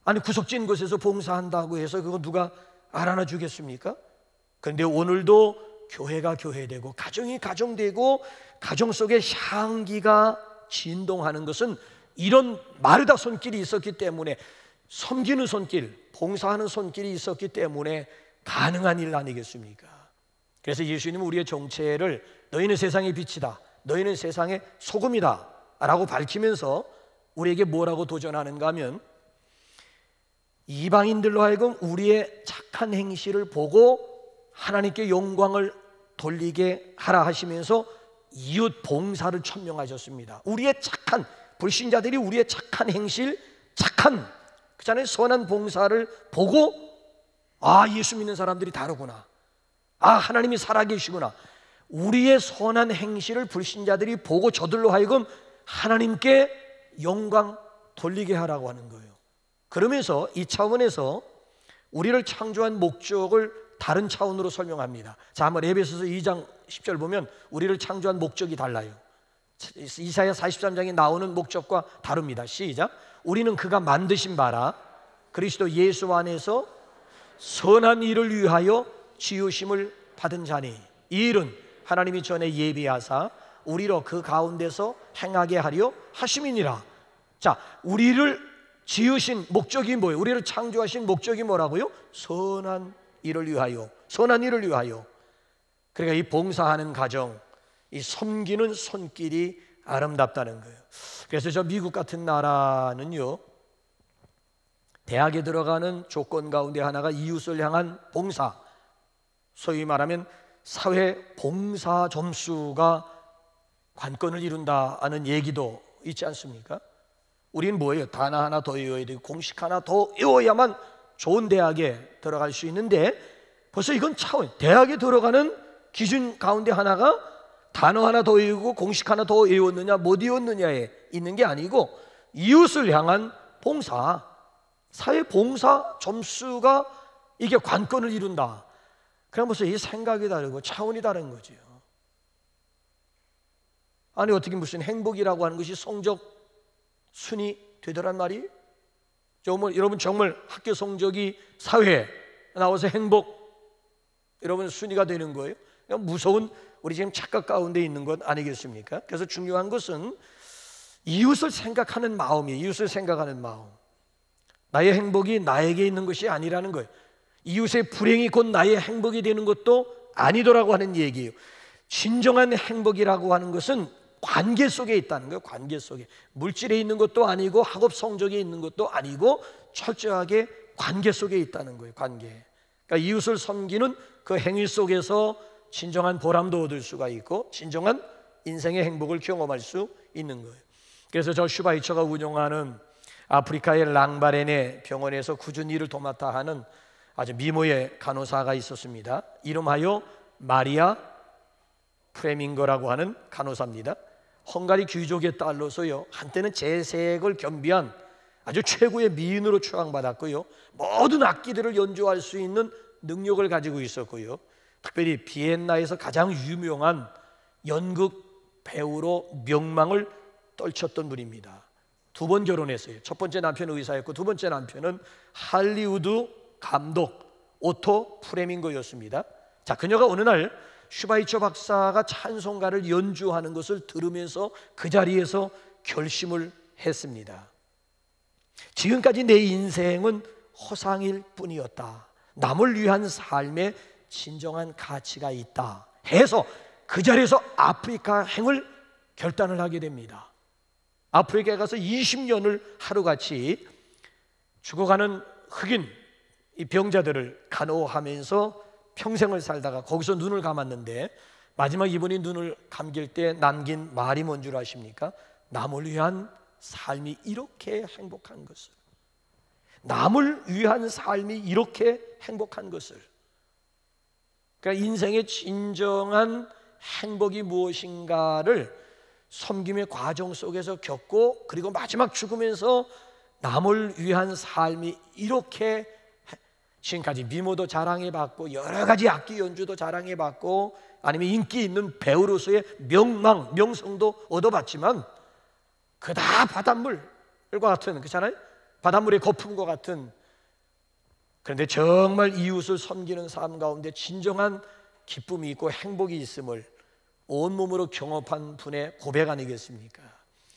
아니 구석진 곳에서 봉사한다고 해서 그거 누가 알아나 주겠습니까? 그런데 오늘도 교회가 교회되고 가정이 가정되고 가정 속에 향기가 진동하는 것은 이런 마르다 손길이 있었기 때문에, 섬기는 손길, 봉사하는 손길이 있었기 때문에 가능한 일 아니겠습니까? 그래서 예수님은 우리의 정체를 너희는 세상의 빛이다, 너희는 세상의 소금이다 라고 밝히면서 우리에게 뭐라고 도전하는가 하면 이방인들로 하여금 우리의 착한 행실을 보고 하나님께 영광을 돌리게 하라 하시면서 이웃 봉사를 천명하셨습니다. 우리의 착한, 불신자들이 우리의 착한 행실, 착한 그잖아요, 선한 봉사를 보고 아, 예수 믿는 사람들이 다르구나, 아, 하나님이 살아계시구나, 우리의 선한 행실을 불신자들이 보고 저들로 하여금 하나님께 영광 돌리게 하라고 하는 거예요. 그러면서 이 차원에서 우리를 창조한 목적을 다른 차원으로 설명합니다. 자, 한번 에베소서 2장 10절 보면 우리를 창조한 목적이 달라요. 이사야 43장에 나오는 목적과 다릅니다. 시작. 우리는 그가 만드신 바라 그리스도 예수 안에서 선한 일을 위하여 지으심을 받은 자니, 이 일은 하나님이 전에 예비하사 우리로 그 가운데서 행하게 하려 하심이니라. 자, 우리를 지으신 목적이 뭐예요? 우리를 창조하신 목적이 뭐라고요? 선한 일을 위하여, 선한 일을 위하여. 그러니까 이 봉사하는 가정, 이 섬기는 손길이 아름답다는 거예요. 그래서 저 미국 같은 나라는요, 대학에 들어가는 조건 가운데 하나가 이웃을 향한 봉사, 소위 말하면 사회 봉사 점수가 관건을 이룬다는 얘기도 있지 않습니까? 우리는 뭐예요? 단어 하나 더 외워야 되고 공식 하나 더 외워야만 좋은 대학에 들어갈 수 있는데, 벌써 이건 차원, 대학에 들어가는 기준 가운데 하나가 단어 하나 더 외우고 공식 하나 더 외웠느냐 못 외웠느냐에 있는 게 아니고 이웃을 향한 봉사, 사회 봉사 점수가 이게 관건을 이룬다. 그럼 벌써 이 생각이 다르고 차원이 다른 거죠. 아니 어떻게 무슨 행복이라고 하는 것이 성적 순위 되더란 말이? 여러분 정말 학교 성적이 사회에 나와서 행복, 여러분 순위가 되는 거예요. 무서운 우리 지금 착각 가운데 있는 것 아니겠습니까? 그래서 중요한 것은 이웃을 생각하는 마음이에요. 이웃을 생각하는 마음. 나의 행복이 나에게 있는 것이 아니라는 거예요. 이웃의 불행이 곧 나의 행복이 되는 것도 아니더라고 하는 얘기예요. 진정한 행복이라고 하는 것은 관계 속에 있다는 거예요. 관계 속에. 물질에 있는 것도 아니고 학업 성적에 있는 것도 아니고 철저하게 관계 속에 있다는 거예요. 관계. 그러니까 이웃을 섬기는 그 행위 속에서 진정한 보람도 얻을 수가 있고 진정한 인생의 행복을 경험할 수 있는 거예요. 그래서 저 슈바이처가 운영하는 아프리카의 랑바렌의 병원에서 꾸준히 일을 도맡아 하는 아주 미모의 간호사가 있었습니다. 이름하여 마리아 프레밍거라고 하는 간호사입니다. 헝가리 귀족의 딸로서요, 한때는 재색을 겸비한 아주 최고의 미인으로 추앙받았고요, 모든 악기들을 연주할 수 있는 능력을 가지고 있었고요, 특별히 비엔나에서 가장 유명한 연극 배우로 명망을 떨쳤던 분입니다. 2번 결혼했어요. 첫 번째 남편은 의사였고 두 번째 남편은 할리우드 감독 오토 프레밍거였습니다. 자, 그녀가 어느 날 슈바이처 박사가 찬송가를 연주하는 것을 들으면서 그 자리에서 결심을 했습니다. 지금까지 내 인생은 허상일 뿐이었다. 남을 위한 삶에 진정한 가치가 있다 해서 그 자리에서 아프리카 행을 결단을 하게 됩니다. 아프리카에 가서 20년을 하루같이 죽어가는 흑인 이 병자들을 간호하면서 평생을 살다가 거기서 눈을 감았는데 마지막 이분이 눈을 감길 때 남긴 말이 뭔 줄 아십니까? 남을 위한 삶이 이렇게 행복한 것을, 남을 위한 삶이 이렇게 행복한 것을. 그러니까 인생의 진정한 행복이 무엇인가를 섬김의 과정 속에서 겪고 그리고 마지막 죽으면서 남을 위한 삶이 이렇게, 지금까지 미모도 자랑해봤고 여러 가지 악기 연주도 자랑해봤고 아니면 인기 있는 배우로서의 명망, 명성도 얻어봤지만 그다 바닷물과 같은, 그렇잖아요? 바닷물의 거품과 같은. 그런데 정말 이웃을 섬기는 삶 가운데 진정한 기쁨이 있고 행복이 있음을 온몸으로 경험한 분의 고백 아니겠습니까?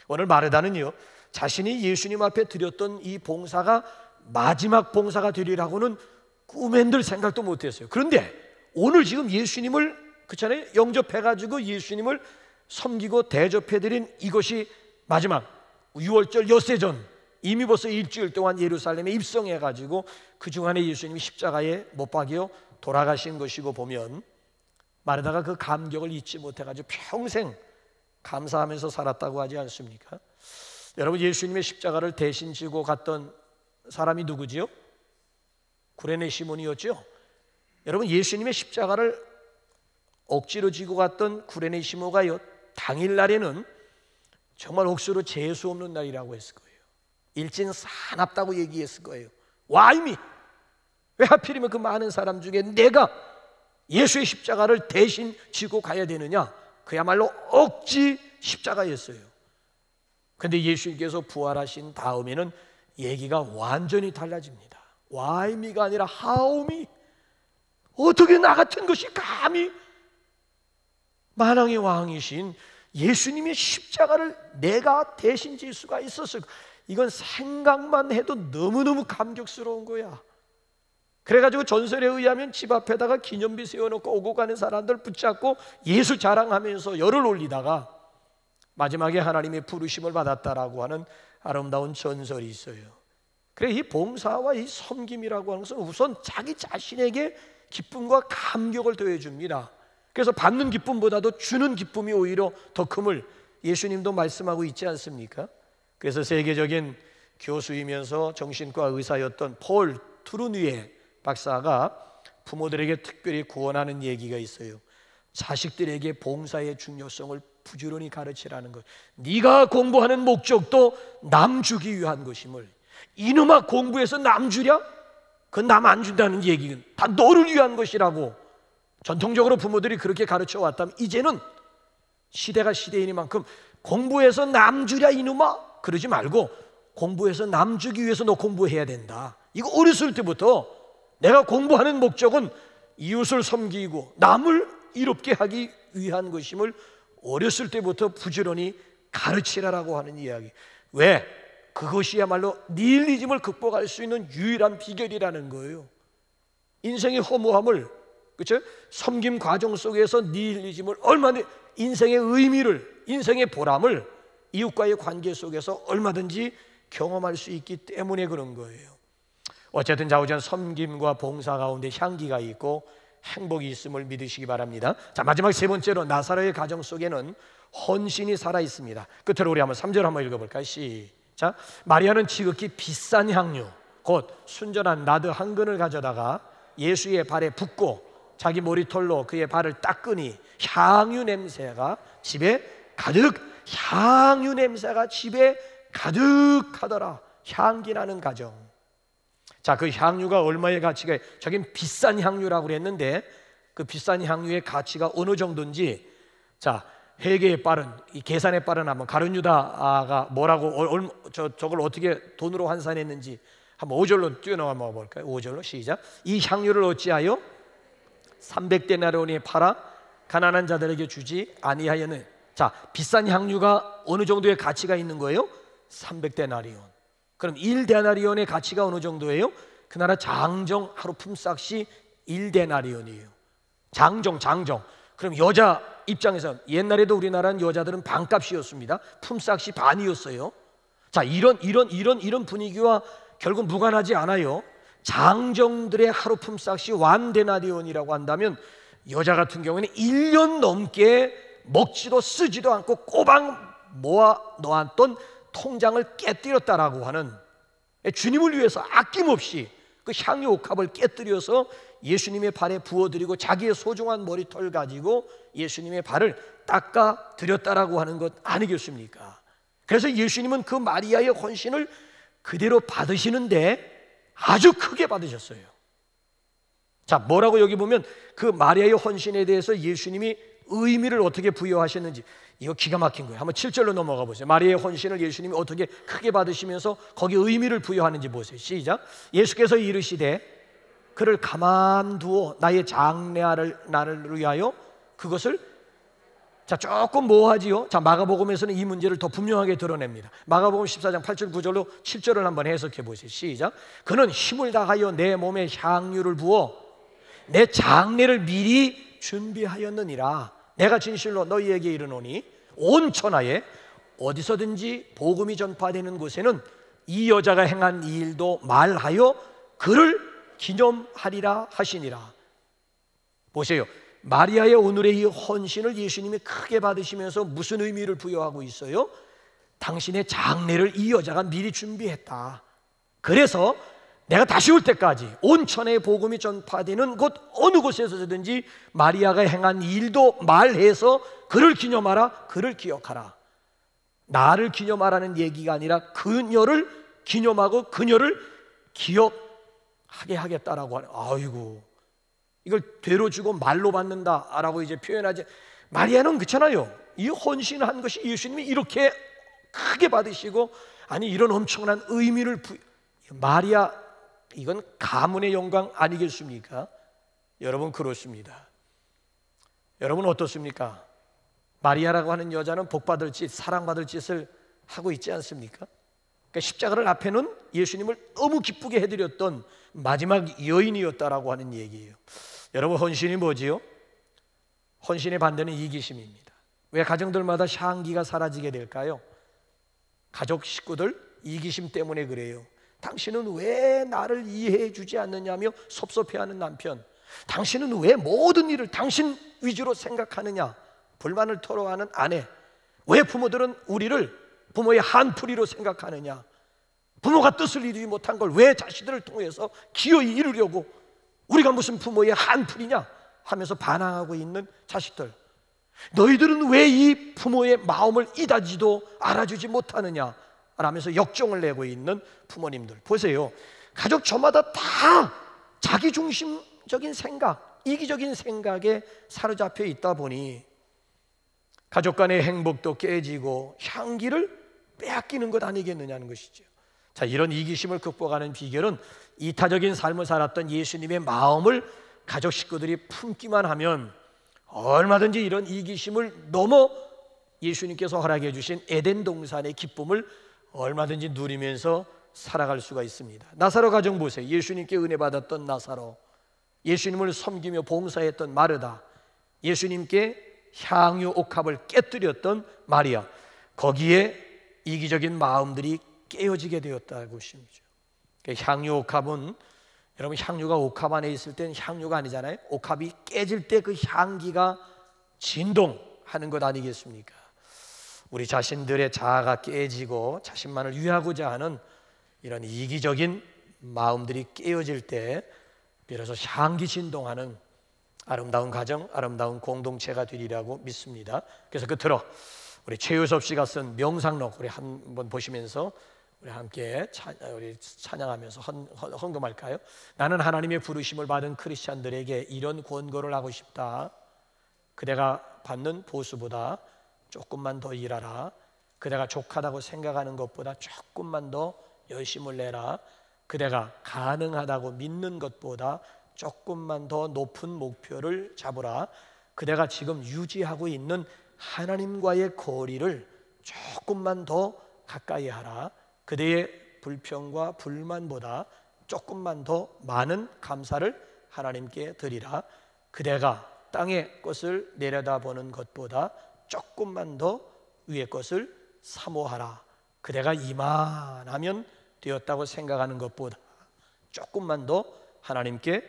오늘 마르다는요, 자신이 예수님 앞에 드렸던 이 봉사가 마지막 봉사가 되리라고는 꿈엔들 생각도 못했어요. 그런데 오늘 지금 예수님을, 그렇잖아요, 영접해가지고 예수님을 섬기고 대접해드린 이것이 마지막 6월절 엿새 전, 이미 벌써 일주일 동안 예루살렘에 입성해가지고 그 중간에 예수님이 십자가에 못 박여 돌아가신 것이고 보면 마르다가 그 감격을 잊지 못해가지고 평생 감사하면서 살았다고 하지 않습니까? 여러분, 예수님의 십자가를 대신 지고 갔던 사람이 누구지요? 구레네 시몬이었죠. 여러분, 예수님의 십자가를 억지로 지고 갔던 구레네 시몬가요, 당일날에는 정말 억수로 재수 없는 날이라고 했을 거예요. 일진 사납다고 얘기했을 거예요. 와이미, 왜 하필이면 그 많은 사람 중에 내가 예수의 십자가를 대신 지고 가야 되느냐? 그야말로 억지 십자가였어요. 그런데 예수님께서 부활하신 다음에는 얘기가 완전히 달라집니다. 와이미가 아니라 하오미. 어떻게 나 같은 것이 감히 만왕의 왕이신 예수님의 십자가를 내가 대신 질 수가 있었을까? 이건 생각만 해도 너무너무 감격스러운 거야. 그래가지고 전설에 의하면 집 앞에다가 기념비 세워놓고 오고 가는 사람들 붙잡고 예수 자랑하면서 열을 올리다가 마지막에 하나님의 부르심을 받았다라고 하는 아름다운 전설이 있어요. 그래, 이 봉사와 이 섬김이라고 하는 것은 우선 자기 자신에게 기쁨과 감격을 더해줍니다. 그래서 받는 기쁨보다도 주는 기쁨이 오히려 더 큼을 예수님도 말씀하고 있지 않습니까? 그래서 세계적인 교수이면서 정신과 의사였던 폴 트루니에 박사가 부모들에게 특별히 구원하는 얘기가 있어요. 자식들에게 봉사의 중요성을 부지런히 가르치라는 것. 네가 공부하는 목적도 남 주기 위한 것임을. 이놈아, 공부해서 남 주랴? 그건 남 안 준다는 얘기는 다 너를 위한 것이라고 전통적으로 부모들이 그렇게 가르쳐 왔다면, 이제는 시대가 시대이니만큼 공부해서 남 주랴 이놈아? 그러지 말고 공부해서 남 주기 위해서 너 공부해야 된다. 이거 어렸을 때부터 내가 공부하는 목적은 이웃을 섬기고 남을 이롭게 하기 위한 것임을 어렸을 때부터 부지런히 가르치라라고 하는 이야기. 왜? 그것이야말로 니힐리즘을 극복할 수 있는 유일한 비결이라는 거예요. 인생의 허무함을, 그렇죠? 섬김 과정 속에서 니힐리즘을 얼마나, 인생의 의미를, 인생의 보람을 이웃과의 관계 속에서 얼마든지 경험할 수 있기 때문에 그런 거예요. 어쨌든 좌우전 섬김과 봉사 가운데 향기가 있고 행복이 있음을 믿으시기 바랍니다. 자, 마지막 세 번째로 나사로의 가정 속에는 헌신이 살아 있습니다. 끝으로 우리 한번 3절 한번 읽어볼까요? 시작. 마리아는 지극히 비싼 향유 곧 순전한 나드 한 근을 가져다가 예수의 발에 붓고 자기 머리털로 그의 발을 닦으니 향유 냄새가 집에 가득하더라. 향기 나는 가정. 자, 그 향유가 얼마의 가치가, 저긴 비싼 향유라고 그랬는데 그 비싼 향유의 가치가 어느 정도인지, 자, 회계에 빠른, 이 계산에 빠른 한번 가룟 유다가 뭐라고 저걸 어떻게 돈으로 환산했는지 한번 5절로 뛰어넘어 볼까요? 5절로 시작. 이 향유를 어찌하여 300데나리온에 팔아 가난한 자들에게 주지 아니하여는. 자, 비싼 향유가 어느 정도의 가치가 있는 거예요? 300데나리온. 그럼 1데나리온의 가치가 어느 정도예요? 그 나라 장정 하루 품삯이 1데나리온이에요. 장정. 그럼 여자 입장에서, 옛날에도 우리나라는 여자들은 반값이었습니다. 품삯이 반이었어요. 자, 이런 분위기와 결국 무관하지 않아요. 장정들의 하루 품삯이 1데나리온이라고 한다면 여자 같은 경우에는 1년 넘게 먹지도 쓰지도 않고 꼬박 모아 놓았던 통장을 깨뜨렸다라고 하는, 주님을 위해서 아낌없이 그 향유 옥합을 깨뜨려서 예수님의 발에 부어드리고 자기의 소중한 머리털 가지고 예수님의 발을 닦아 드렸다라고 하는 것 아니겠습니까? 그래서 예수님은 그 마리아의 헌신을 그대로 받으시는데 아주 크게 받으셨어요. 자, 뭐라고 여기 보면 그 마리아의 헌신에 대해서 예수님이 의미를 어떻게 부여하셨는지, 이거 기가 막힌 거예요. 한번 7절로 넘어가 보세요. 마리아의 헌신을 예수님이 어떻게 크게 받으시면서 거기 의미를 부여하는지 보세요. 시작. 예수께서 이르시되 그를 가만두어 나의 장래를 나를 위하여 그것을, 자, 조금 모호하지요. 자, 마가복음에서는 이 문제를 더 분명하게 드러냅니다. 마가복음 14장 8절 9절로 7절을 한번 해석해 보세요. 시작. 그는 힘을 다하여 내 몸에 향유를 부어 내 장래를 미리 준비하였느니라. 내가 진실로 너희에게 이르노니 온 천하에 어디서든지 복음이 전파되는 곳에는 이 여자가 행한 이 일도 말하여 그를 기념하리라 하시니라. 보세요. 마리아의 오늘의 이 헌신을 예수님이 크게 받으시면서 무슨 의미를 부여하고 있어요? 당신의 장래를 이 여자가 미리 준비했다. 그래서 내가 다시 올 때까지 온 천하에 복음이 전파되는 곳 어느 곳에서든지 마리아가 행한 일도 말해서 그를 기념하라, 그를 기억하라. 나를 기념하라는 얘기가 아니라 그녀를 기념하고 그녀를 기억하게 하겠다라고 하는. 아이고, 이걸 되로 주고 말로 받는다라고 이제 표현하지. 마리아는 그렇잖아요. 이 헌신한 것이 예수님이 이렇게 크게 받으시고, 아니 이런 엄청난 의미를 마리아, 이건 가문의 영광 아니겠습니까? 여러분, 그렇습니다. 여러분 어떻습니까? 마리아라고 하는 여자는 복받을 짓, 사랑받을 짓을 하고 있지 않습니까? 그러니까 십자가를 앞에는 예수님을 너무 기쁘게 해드렸던 마지막 여인이었다라고 하는 얘기예요. 여러분, 헌신이 뭐지요? 헌신의 반대는 이기심입니다. 왜 가정들마다 향기가 사라지게 될까요? 가족 식구들 이기심 때문에 그래요. 당신은 왜 나를 이해해 주지 않느냐며 섭섭해하는 남편, 당신은 왜 모든 일을 당신 위주로 생각하느냐 불만을 토로하는 아내, 왜 부모들은 우리를 부모의 한풀이로 생각하느냐, 부모가 뜻을 이루지 못한 걸 왜 자식들을 통해서 기어이 이루려고 우리가 무슨 부모의 한풀이냐 하면서 반항하고 있는 자식들, 너희들은 왜 이 부모의 마음을 이다지도 알아주지 못하느냐 라면서 역정을 내고 있는 부모님들 보세요. 가족 저마다 다 자기중심적인 생각, 이기적인 생각에 사로잡혀 있다 보니 가족 간의 행복도 깨지고 향기를 빼앗기는 것 아니겠느냐는 것이죠. 자, 이런 이기심을 극복하는 비결은 이타적인 삶을 살았던 예수님의 마음을 가족 식구들이 품기만 하면 얼마든지 이런 이기심을 넘어 예수님께서 허락해 주신 에덴 동산의 기쁨을 얼마든지 누리면서 살아갈 수가 있습니다. 나사로 가정 보세요. 예수님께 은혜 받았던 나사로, 예수님을 섬기며 봉사했던 마르다, 예수님께 향유 옥합을 깨뜨렸던 마리아, 거기에 이기적인 마음들이 깨어지게 되었다고 하십니다. 향유 옥합은, 여러분, 향유가 옥합 안에 있을 땐 향유가 아니잖아요. 옥합이 깨질 때 그 향기가 진동하는 것 아니겠습니까? 우리 자신들의 자아가 깨지고 자신만을 위하고자 하는 이런 이기적인 마음들이 깨어질 때 비로소 향기 진동하는 아름다운 가정, 아름다운 공동체가 되리라고 믿습니다. 그래서 끝으로 우리 최유섭 씨가 쓴 명상록, 우리 한번 보시면서 우리 함께 우리 찬양하면서 헌금할까요? 나는 하나님의 부르심을 받은 크리스찬들에게 이런 권고를 하고 싶다. 그대가 받는 보수보다 조금만 더 일하라. 그대가 족하다고 생각하는 것보다 조금만 더 열심을 내라. 그대가 가능하다고 믿는 것보다 조금만 더 높은 목표를 잡으라. 그대가 지금 유지하고 있는 하나님과의 거리를 조금만 더 가까이 하라. 그대의 불평과 불만보다 조금만 더 많은 감사를 하나님께 드리라. 그대가 땅의 것을 내려다보는 것보다 조금만 더 위의 것을 사모하라. 그대가 이만하면 되었다고 생각하는 것보다 조금만 더 하나님께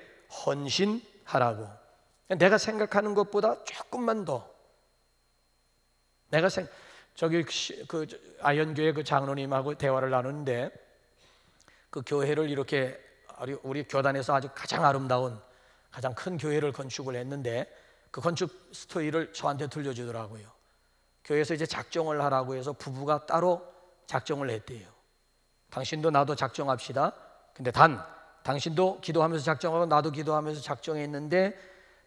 헌신하라고. 내가 생각하는 것보다 조금만 더, 저기 그 아현교회 그 장로님하고 대화를 나누는데, 그 교회를 이렇게 우리 교단에서 아주 가장 아름다운, 가장 큰 교회를 건축을 했는데 그 건축 스토리를 저한테 들려주더라고요. 교회에서 이제 작정을 하라고 해서 부부가 따로 작정을 했대요. 당신도 나도 작정합시다. 근데 당신도 기도하면서 작정하고 나도 기도하면서 작정했는데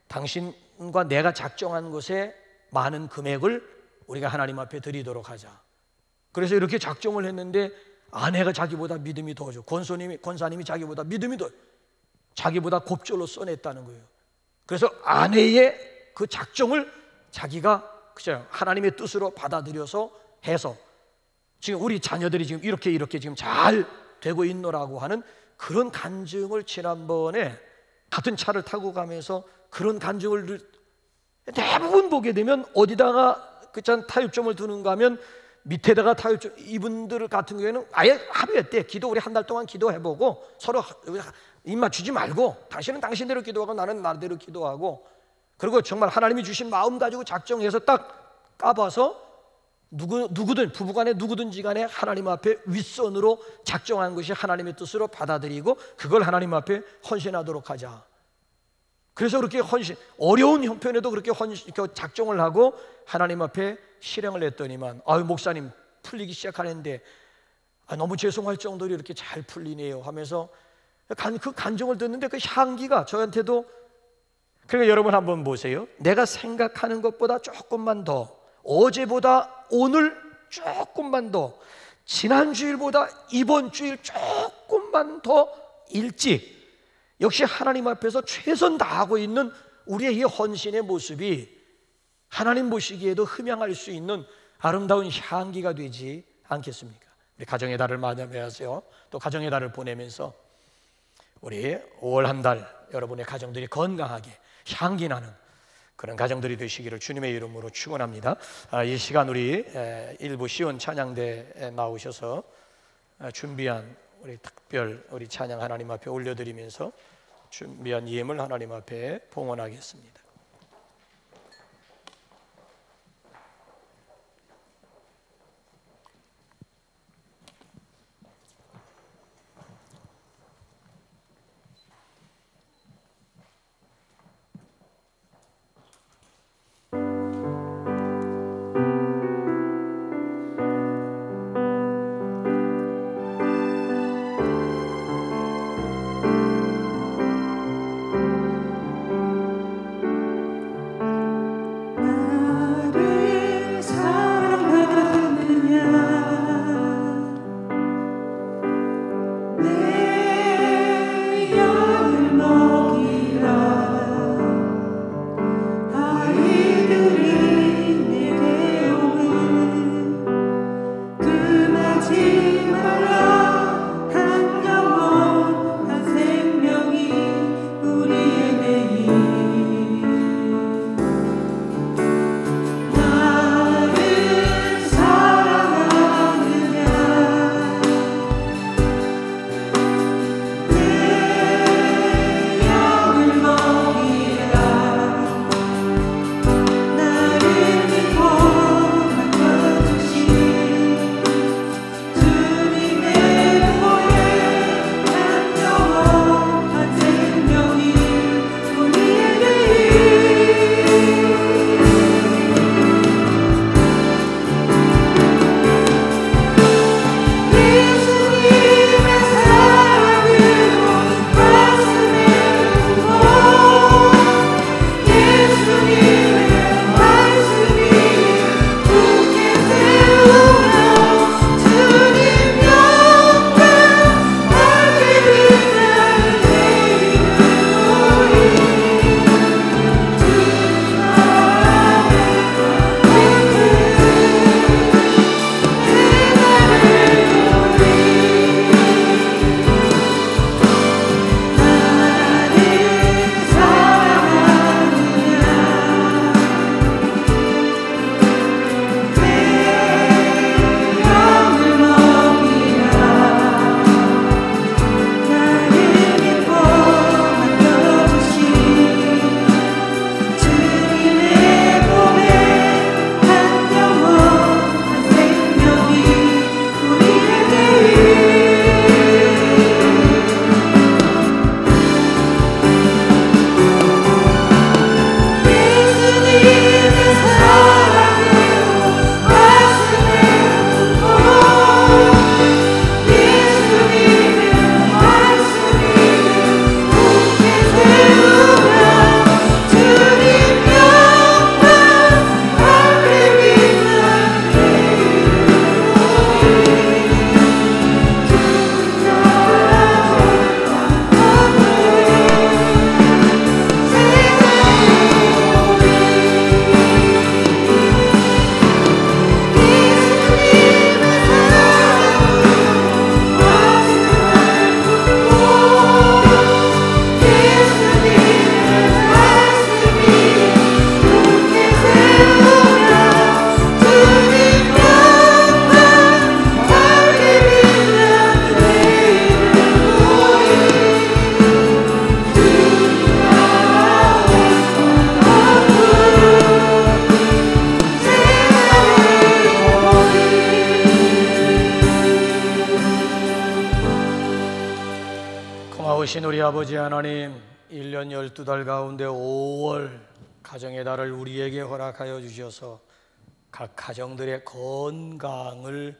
당신과 내가 작정한 것에 많은 금액을 우리가 하나님 앞에 드리도록 하자. 그래서 이렇게 작정을 했는데 아내가 자기보다 믿음이 더 좋고 권사님이 자기보다 믿음이 더, 자기보다 곱절로 써냈다는 거예요. 그래서 아내의 그 작정을 자기가 그죠, 하나님의 뜻으로 받아들여서 해서 지금 우리 자녀들이 지금 이렇게 지금 잘 되고 있노라고 하는 그런 간증을 지난번에 같은 차를 타고 가면서 그런 간증을 대부분 보게 되면 어디다가 그참 타협점을 두는가 하면 밑에다가 타협점, 이분들 같은 경우에는 아예 합의했대. 기도 우리 한 달 동안 기도해보고 서로 입 맞추지 말고 당신은 당신대로 기도하고 나는 나대로 기도하고, 그리고 정말 하나님이 주신 마음 가지고 작정해서 딱 까봐서 누구든 부부간에 누구든지 간에 하나님 앞에 윗선으로 작정한 것이 하나님의 뜻으로 받아들이고 그걸 하나님 앞에 헌신하도록 하자. 그래서 그렇게 어려운 형편에도 그렇게 작정을 하고 하나님 앞에 실행을 했더니만 목사님 풀리기 시작하는데 너무 죄송할 정도로 이렇게 잘 풀리네요 하면서 그 간증을 듣는데 그 향기가 저한테도. 그러니까 여러분 한번 보세요. 내가 생각하는 것보다 조금만 더, 어제보다 오늘 조금만 더, 지난주일보다 이번 주일 조금만 더 일찍, 역시 하나님 앞에서 최선 다하고 있는 우리의 이 헌신의 모습이 하나님 보시기에도 흠양할 수 있는 아름다운 향기가 되지 않겠습니까? 우리 가정의 달을 맞이하세요. 또 가정의 달을 보내면서 우리 5월 한 달 여러분의 가정들이 건강하게 향기 나는 그런 가정들이 되시기를 주님의 이름으로 축원합니다. 이 시간 우리 일부 시온 찬양대에 나오셔서 준비한 우리 특별 우리 찬양 하나님 앞에 올려드리면서 준비한 예물 하나님 앞에 봉헌하겠습니다. 우리 아버지 하나님, 1년 12달 가운데 5월 가정의 달을 우리에게 허락하여 주셔서 각 가정들의 건강을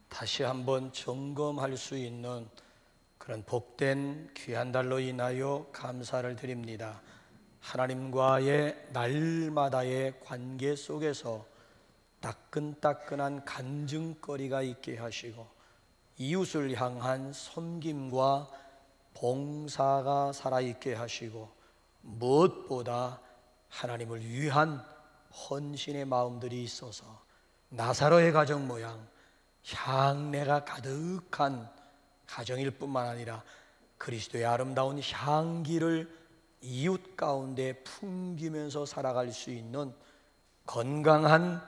다시 한번 점검할 수 있는 그런 복된 귀한 달로 인하여 감사를 드립니다. 하나님과의 날마다의 관계 속에서 따끈따끈한 간증거리가 있게 하시고 이웃을 향한 섬김과 봉사가 살아있게 하시고 무엇보다 하나님을 위한 헌신의 마음들이 있어서 나사로의 가정 모양 향내가 가득한 가정일 뿐만 아니라 그리스도의 아름다운 향기를 이웃 가운데 풍기면서 살아갈 수 있는 건강한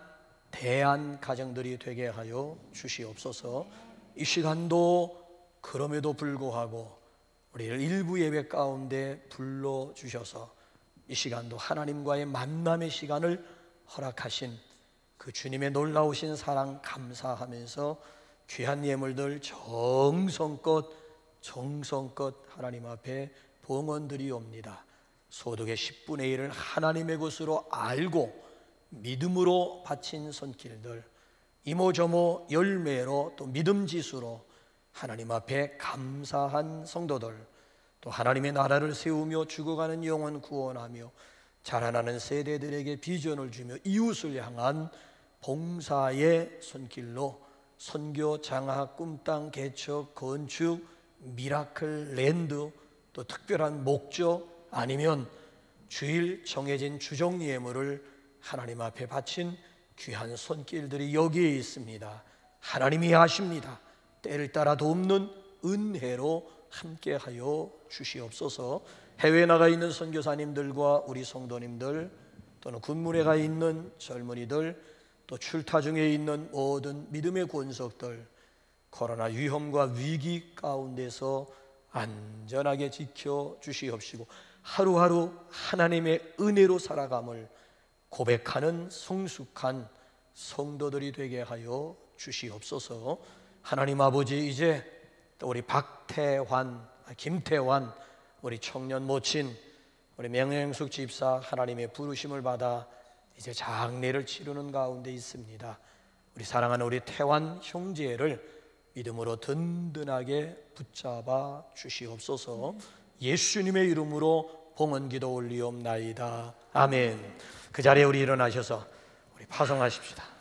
대한 가정들이 되게 하여 주시옵소서. 이 시간도 그럼에도 불구하고 우리를 일부 예배 가운데 불러주셔서 이 시간도 하나님과의 만남의 시간을 허락하신 그 주님의 놀라우신 사랑 감사하면서 귀한 예물들 정성껏 하나님 앞에 봉헌드리옵니다. 소득의 10분의 1을 하나님의 것으로 알고 믿음으로 바친 손길들, 이모저모 열매로 또 믿음지수로 하나님 앞에 감사한 성도들, 또 하나님의 나라를 세우며 죽어가는 영혼 구원하며 자라나는 세대들에게 비전을 주며 이웃을 향한 봉사의 손길로 선교, 장학, 꿈땅, 개척, 건축, 미라클, 랜드, 또 특별한 목적 아니면 주일 정해진 주정 예물을 하나님 앞에 바친 귀한 손길들이 여기에 있습니다. 하나님이 아십니다. 때를 따라 돕는 은혜로 함께하여 주시옵소서. 해외에 나가 있는 선교사님들과 우리 성도님들, 또는 군문에 가 있는 젊은이들, 또 출타 중에 있는 모든 믿음의 권속들, 코로나 위험과 위기 가운데서 안전하게 지켜 주시옵시고 하루하루 하나님의 은혜로 살아감을 고백하는 성숙한 성도들이 되게 하여 주시옵소서. 하나님 아버지, 이제 또 우리 김태환 우리 청년 모친 우리 명영숙 집사 하나님의 부르심을 받아 이제 장례를 치르는 가운데 있습니다. 우리 사랑하는 우리 태환 형제를 믿음으로 든든하게 붙잡아 주시옵소서. 예수님의 이름으로 봉헌기도 올리옵나이다. 아멘. 그 자리에 우리 일어나셔서 우리 파송하십시다.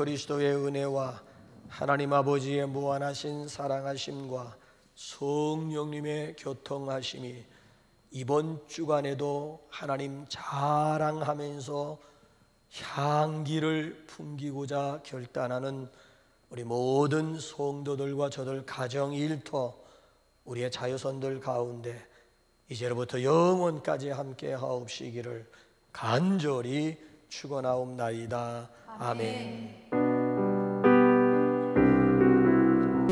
그리스도의 은혜와 하나님 아버지의 무한하신 사랑하심과 성령님의 교통하심이 이번 주간에도 하나님 자랑하면서 향기를 풍기고자 결단하는 우리 모든 성도들과 저들 가정 일터 우리의 자유선들 가운데 이제로부터 영원까지 함께 하옵시기를 간절히 축원하옵나이다. 아멘.